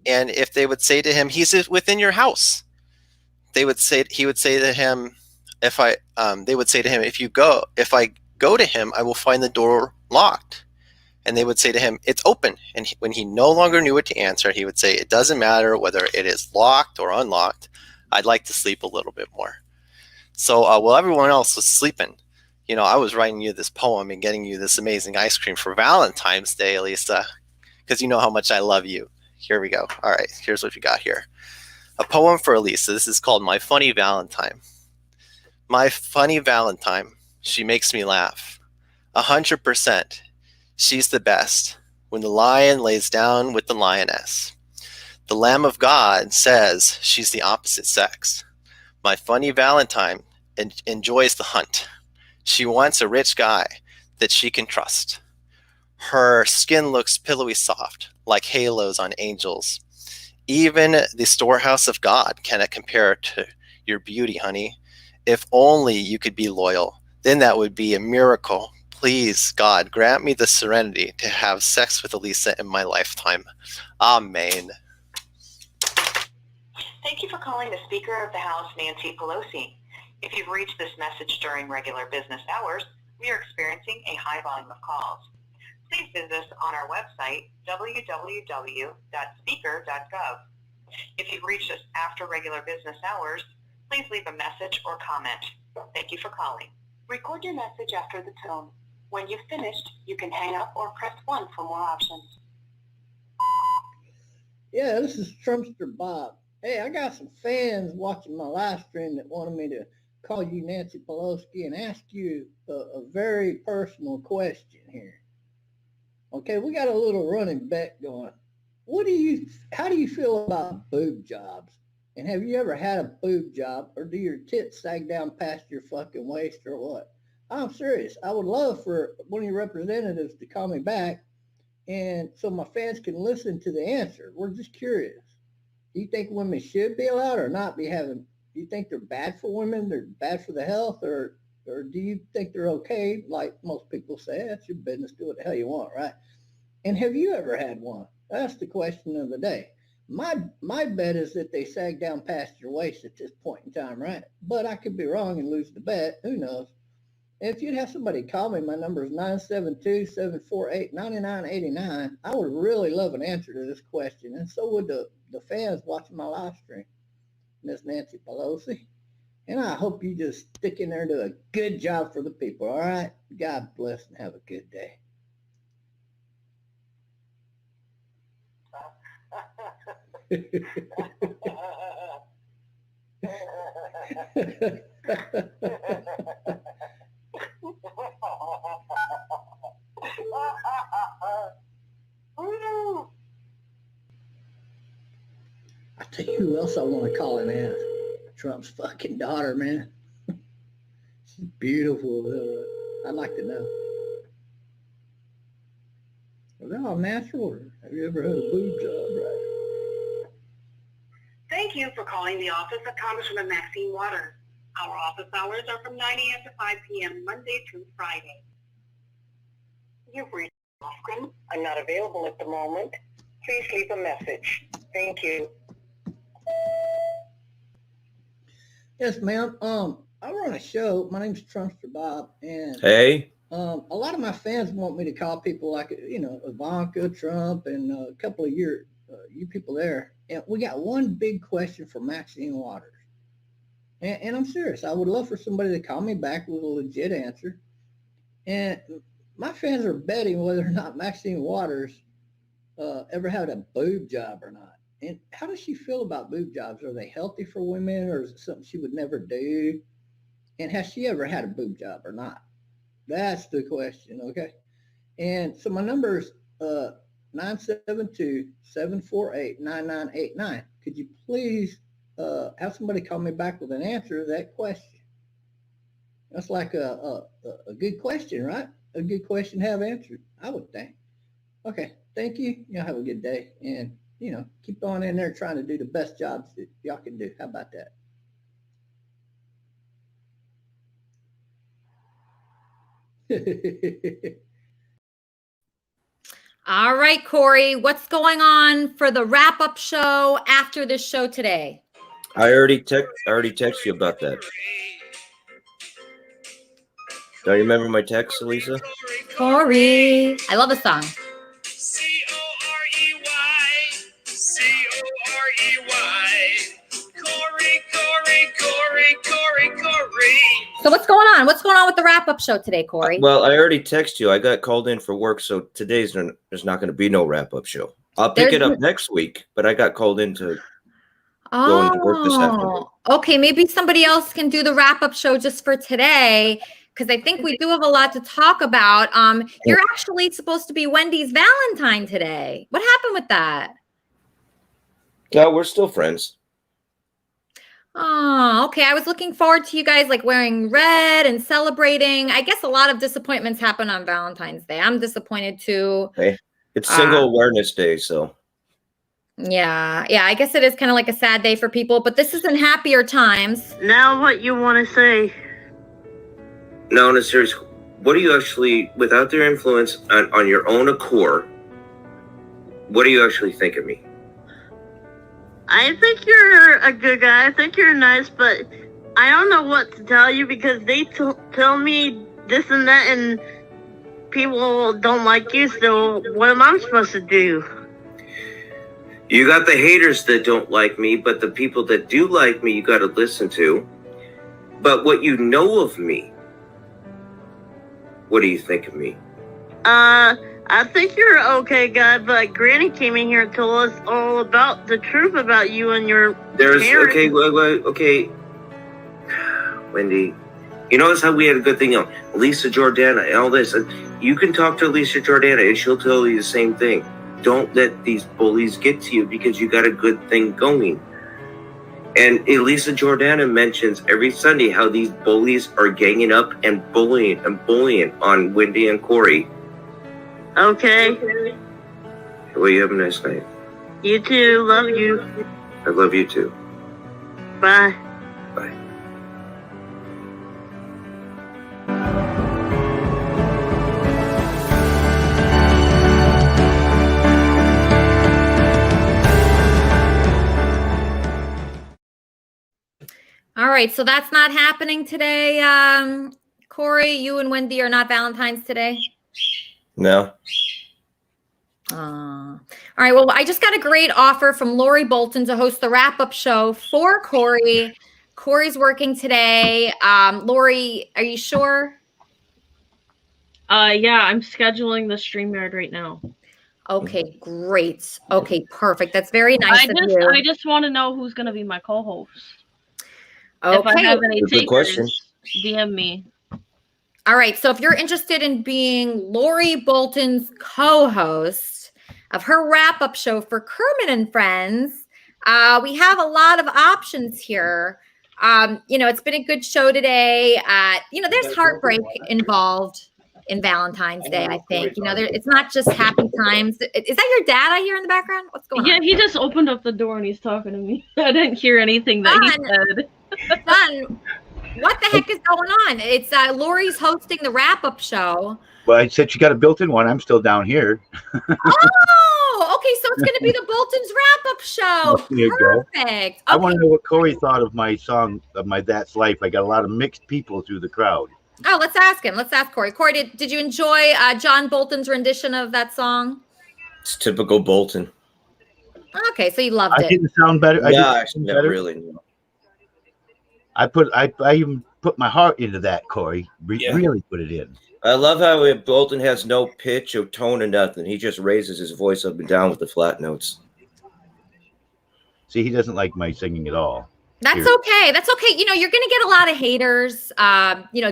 And if they would say to him, he's within your house, he would say to him, if I go to him, I will find the door locked. And they would say to him, it's open. And when he no longer knew what to answer, he would say, it doesn't matter whether it is locked or unlocked. I'd like to sleep a little bit more. So while everyone else was sleeping, I was writing you this poem and getting you this amazing ice cream for Valentine's Day, Lisa, because you know how much I love you. Here we go. All right, here's what we got here. A poem for Elisa. This is called My Funny Valentine. My funny Valentine, she makes me laugh. 100%. She's the best. When the lion lays down with the lioness. The Lamb of God says she's the opposite sex. My funny Valentine enjoys the hunt. She wants a rich guy that she can trust. Her skin looks pillowy soft, like halos on angels. Even the storehouse of God cannot compare to your beauty, honey. If only you could be loyal, then that would be a miracle. Please, God, grant me the serenity to have sex with Elisa in my lifetime. Amen. Thank you for calling the Speaker of the House, Nancy Pelosi. If you've reached this message during regular business hours, we are experiencing a high volume of calls. Please visit us on our website, www.speaker.gov. If you've reached us after regular business hours, please leave a message or comment. Thank you for calling. Record your message after the tone. When you've finished, you can hang up or press 1 for more options. Yeah, this is Trumpster Bob. Hey, I got some fans watching my live stream that wanted me to call you Nancy Pelosi and ask you a very personal question here. Okay, we got a little running bet going. How do you feel about boob jobs? And have you ever had a boob job, or do your tits sag down past your fucking waist or what? I'm serious. I would love for one of your representatives to call me back and so my fans can listen to the answer. We're just curious. Do you think women should be allowed or not be having, do you think they're bad for women? They're bad for the health, or do you think they're okay? Like most people say, that's your business. Do what the hell you want, right? And have you ever had one? That's the question of the day. My bet is that they sag down past your waist at this point in time, right? But I could be wrong and lose the bet. Who knows? If you'd have somebody call me, my number is 972-748-9989. I would really love an answer to this question, and so would the fans watching my live stream, Miss Nancy Pelosi. And I hope you just stick in there and do a good job for the people, all right? God bless and have a good day. I tell you who else I want to call and ask. Trump's fucking daughter, man. She's beautiful. I'd like to know. Are they all natural, or have you ever had a boob job, right? Thank you for calling the office of Congresswoman Maxine Waters. Our office hours are from 9 a.m. to 5 p.m. Monday through Friday. You've reached Oscar. I'm not available at the moment. Please leave a message. Thank you. Yes, ma'am. I run a show. My name's Trumpster Bob, and Hey. a lot of my fans want me to call people like, Ivanka, Trump, and a couple of you people there. And we got one big question for Maxine Waters. And I'm serious. I would love for somebody to call me back with a legit answer. And my fans are betting whether or not Maxine Waters ever had a boob job or not. And how does she feel about boob jobs? Are they healthy for women, or is it something she would never do? And has she ever had a boob job or not? That's the question, okay? And so my number is 972-748-9989. Could you please have somebody call me back with an answer to that question? That's like a good question, right? A good question to have answered, I would think. Okay. Thank you. Y'all have a good day. And, keep on in there trying to do the best jobs that y'all can do. How about that? All right, Corey, what's going on for the wrap-up show after this show today? I already texted you about that. Do you remember my text, Elisa? Corey. I love the song. Corey. So what's going on? What's going on with the wrap-up show today, Corey? Well, I already texted you. I got called in for work, so today's there's not going to be no wrap-up show. I'll pick it up next week, but I got called in to go into work this afternoon. Okay, maybe somebody else can do the wrap-up show just for today, because I think we do have a lot to talk about. You're actually supposed to be Wendy's Valentine today. What happened with that? Yeah, we're still friends. Oh, okay. I was looking forward to you guys like wearing red and celebrating. I guess a lot of disappointments happen on Valentine's Day. I'm disappointed too. Hey, it's Single Awareness Day, so. Yeah, I guess it is kind of like a sad day for people, but this is in happier times. Now what you want to say? No, in a serious, what do you actually, without their influence on your own accord, what do you actually think of me? I think you're a good guy. I think you're nice, but I don't know what to tell you because they tell me this and that, and people don't like you, so what am I supposed to do? You got the haters that don't like me, but the people that do like me, you got to listen to. But what you know of me, what do you think of me? I think you're an okay guy, but Granny came in here and told us all about the truth about you and your parents. Okay. Wendy, you notice how we had a good thing on Lisa Jordana and all this. You can talk to Lisa Jordana and she'll tell you the same thing. Don't let these bullies get to you because you got a good thing going. And Elisa Jordana mentions every Sunday how these bullies are ganging up and bullying on Wendy and Corey. Okay. Well, you have a nice night. You too. Love you. I love you too. Bye. Bye. All right, so that's not happening today. Corey, you and Wendy are not Valentine's today? No. All right, well, I just got a great offer from Lori Bolton to host the wrap-up show for Corey. Corey's working today. Lori, are you sure? Yeah, I'm scheduling the StreamYard right now. Okay, great. Okay, perfect. That's very nice of you. I just want to know who's going to be my co-host. Okay. If I have any Good question. takers, DM me. All right, so if you're interested in being Lori Bolton's co-host of her wrap-up show for Kermit and Friends, we have a lot of options here. It's been a good show today. There's heartbreak involved in Valentine's Day, I think. It's not just happy times. Is that your dad I hear in the background? What's going on? Yeah, he just opened up the door and he's talking to me. I didn't hear anything that he said. Son, what the heck is going on? It's Lori's hosting the wrap-up show. Well, I said she got a built-in one. I'm still down here. Oh, okay. So it's going to be the Bolton's wrap-up show. There you go. Perfect. I want to know what Corey thought of my song, of my That's Life. I got a lot of mixed people through the crowd. Oh, let's ask him. Let's ask Corey. Corey, did you enjoy John Bolton's rendition of that song? It's typical Bolton. Okay, so you loved it. I didn't sound better. Really. I even put my heart into that, Corey. Really put it in. I love how Bolton has no pitch or tone or nothing. He just raises his voice up and down with the flat notes. See, he doesn't like my singing at all. That's okay. That's okay. You're going to get a lot of haters.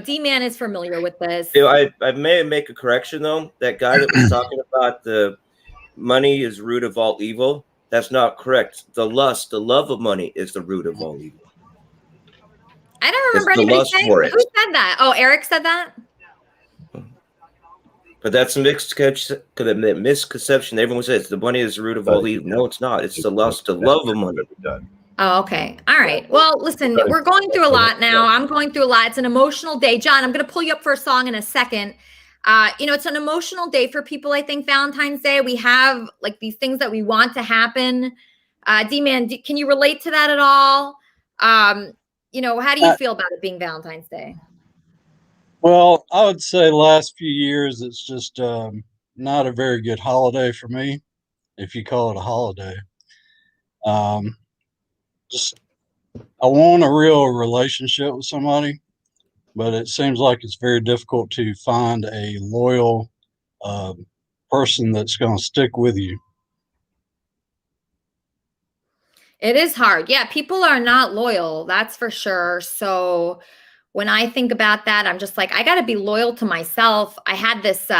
D-Man is familiar with this. I may make a correction, though. That guy that was talking about the money is root of all evil. That's not correct. The love of money is the root of all evil. I don't remember anybody saying who said that. Oh, Eric said that? But that's a misconception. Everyone says the money is the root of all evil. No, it's not. It's the lust, the love of money. Oh, okay. All right. Well, listen, we're going through a lot now. I'm going through a lot. It's an emotional day. John, I'm going to pull you up for a song in a second. It's an emotional day for people, I think, Valentine's Day. We have like these things that we want to happen. D-Man, can you relate to that at all? How do you feel about it being Valentine's Day? Well, I would say last few years, it's just not a very good holiday for me, if you call it a holiday. I want a real relationship with somebody, but it seems like it's very difficult to find a loyal person that's going to stick with you. It is hard. Yeah, people are not loyal. That's for sure. So when I think about that, I'm just like, I got to be loyal to myself. I had this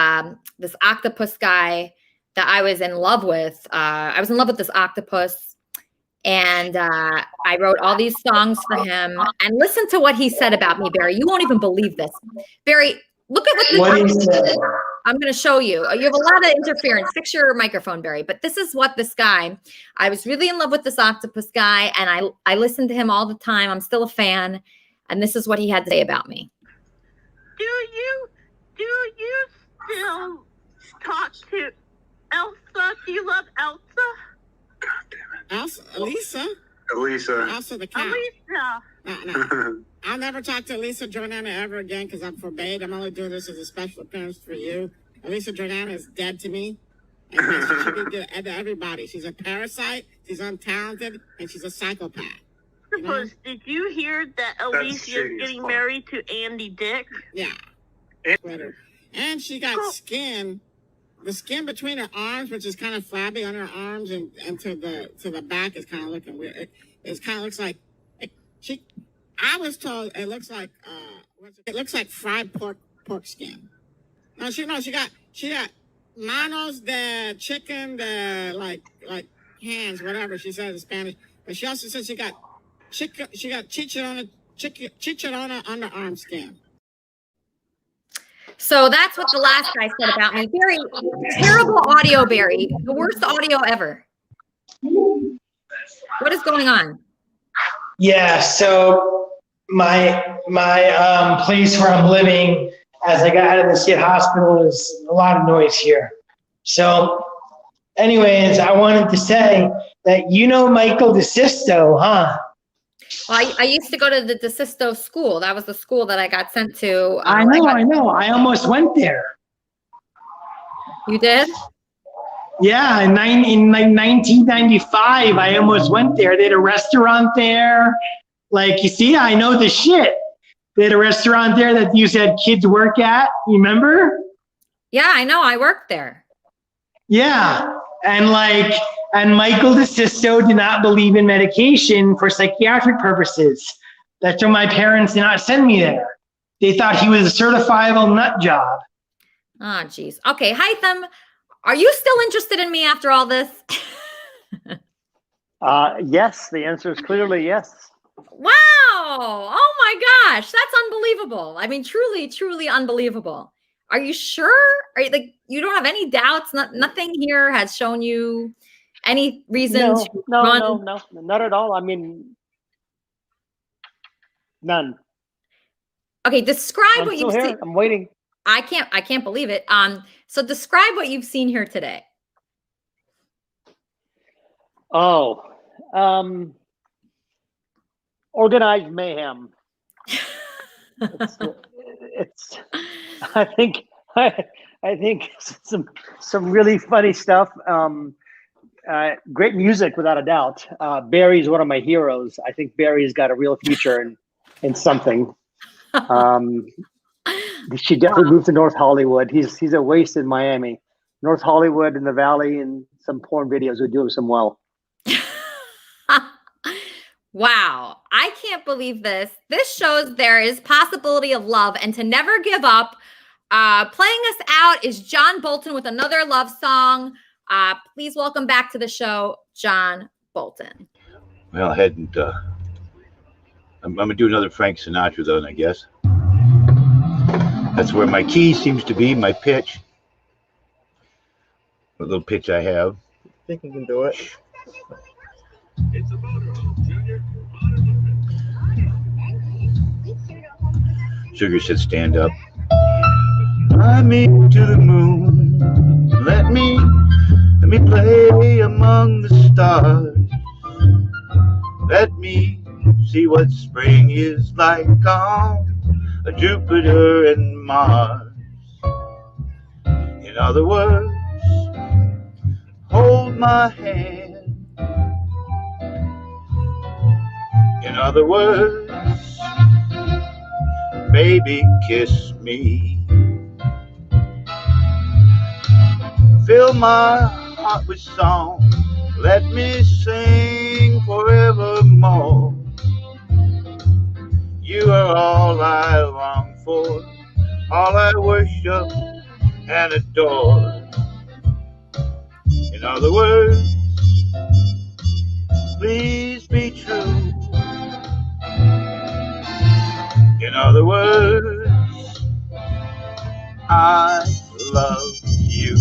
octopus guy that I was in love with. I was in love with this octopus. And I wrote all these songs for him. And listen to what he said about me, Barry. You won't even believe this. Barry, look at what he said. I'm going to show you. You have a lot of interference. Fix your microphone, Barry. But this is what this guy, I was really in love with this octopus guy. And I listened to him all the time. I'm still a fan. And this is what he had to say about me. Do you still talk to Elsa? Do you love Elsa? Elisa? Elsa the cat. Elisa. No. I'll never talk to Elisa Jordana ever again because I'm forbade. I'm only doing this as a special appearance for you. Elisa Jordana is dead to me. And she should be dead to everybody. She's a parasite, she's untalented, and she's a psychopath. Did you hear that Alicia is getting married to Andy Dick? Yeah. And she got skin. The skin between her arms, which is kind of flabby on her arms, and to the back is kind of looking weird. It kind of looks like I was told it looks like fried pork skin. No, she got manos de chicken, the like hands, whatever she says in Spanish. But she also says she got chicharrona underarm skin. So that's what the last guy said about me. Barry, terrible audio, Barry. The worst audio ever. What is going on? Yeah, so my place where I'm living, as I got out of the state hospital, is a lot of noise here. So anyways, I wanted to say that Michael DeSisto, huh? Well, I used to go to the DeSisto school. That was the school that I got sent to. I know. I almost went there. You did? Yeah, in 1995, I almost went there. They had a restaurant there. Like, you see, I know the shit. They had a restaurant there that you said kids work at. You remember? Yeah, I know. I worked there. Yeah, and Michael DeSisto did not believe in medication for psychiatric purposes. That's why my parents did not send me there. They thought he was a certifiable nut job. Oh, geez. Okay, Hytham, are you still interested in me after all this? Yes, the answer is clearly yes. Wow. Oh, my gosh. That's unbelievable. I mean, truly, truly unbelievable. Are you sure? Are you you don't have any doubts? Nothing here has shown you any reason to run? No, not at all. I mean, none. Okay, describe what you've seen. I'm waiting. I can't believe it. So describe what you've seen here today. Oh, organized mayhem. It's I think some really funny stuff. Great music, without a doubt. Barry's one of my heroes. I think Barry's got a real future in something. She definitely moved to North Hollywood. He's a waste in Miami. North Hollywood in the Valley, and some porn videos would do him some well. Wow. I can't believe this. This shows there is possibility of love and to never give up. Playing us out is John Bolton with another love song. Please welcome back to the show, John Bolton. Well, I hadn't. I'm going to do another Frank Sinatra, though, I guess. That's where my key seems to be, my pitch. A little pitch I have. I think you can do it. Sugar said, stand up. Fly me to the moon. Let me play among the stars. Let me see what spring is like on a Jupiter and Mars. In other words, hold my hand. In other words, baby, kiss me. Fill my heart with song. Let me sing forevermore. You are all I long for, all I worship and adore. In other words, please be true. In other words, I love you.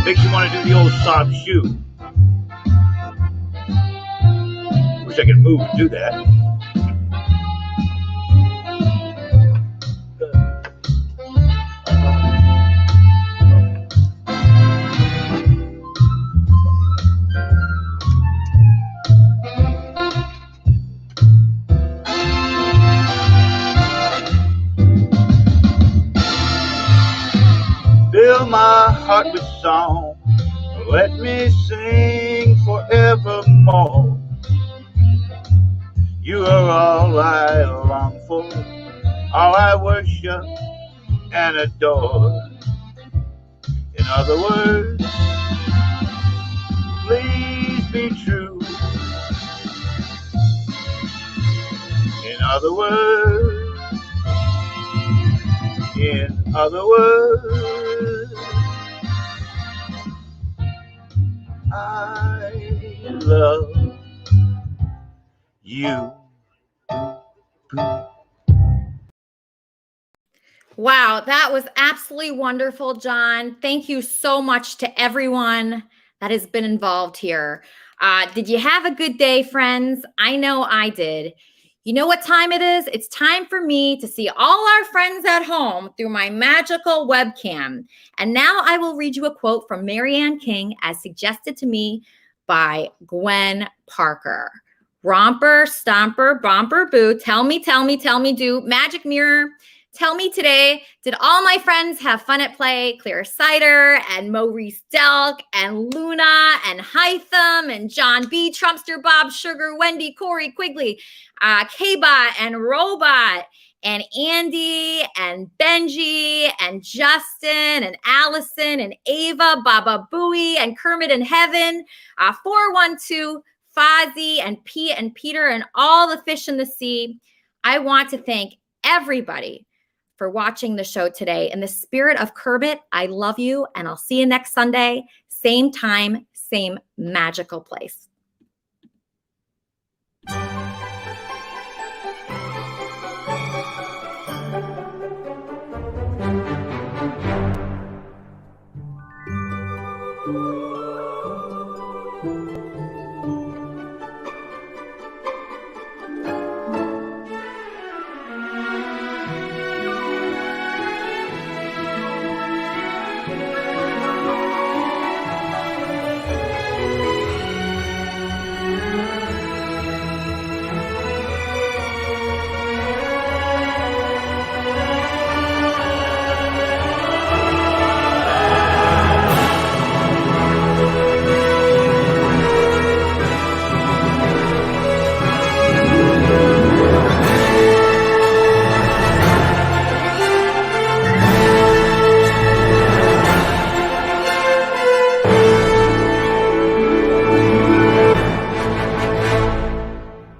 Makes you want to do the old soft shoe. Wish I could move and do that. Fill my heart with song. Let me sing forevermore. You are all I long for, all I worship and adore. In other words, please be true. In other words, I love you. Wow, that was absolutely wonderful, John. Thank you so much to everyone that has been involved here. Did you have a good day, friends? I know I did. You know what time it is? It's time for me to see all our friends at home through my magical webcam. And now I will read you a quote from Marianne King as suggested to me by Gwen Parker. Romper, stomper, bomper, boo. Tell me, do. Magic mirror. Tell me today, did all my friends have fun at play? Claire Sider and Maurice Delk and Luna and Hytham and John B. Trumpster, Bob Sugar, Wendy, Corey, Quigley, K-Bot and Robot and Andy and Benji and Justin and Allison and Ava, Baba Booey and Kermit in Heaven, 412, Fozzie and Pete and Peter and all the fish in the sea. I want to thank everybody for watching the show today. In the spirit of Kermit, I love you, and I'll see you next Sunday, same time, same magical place.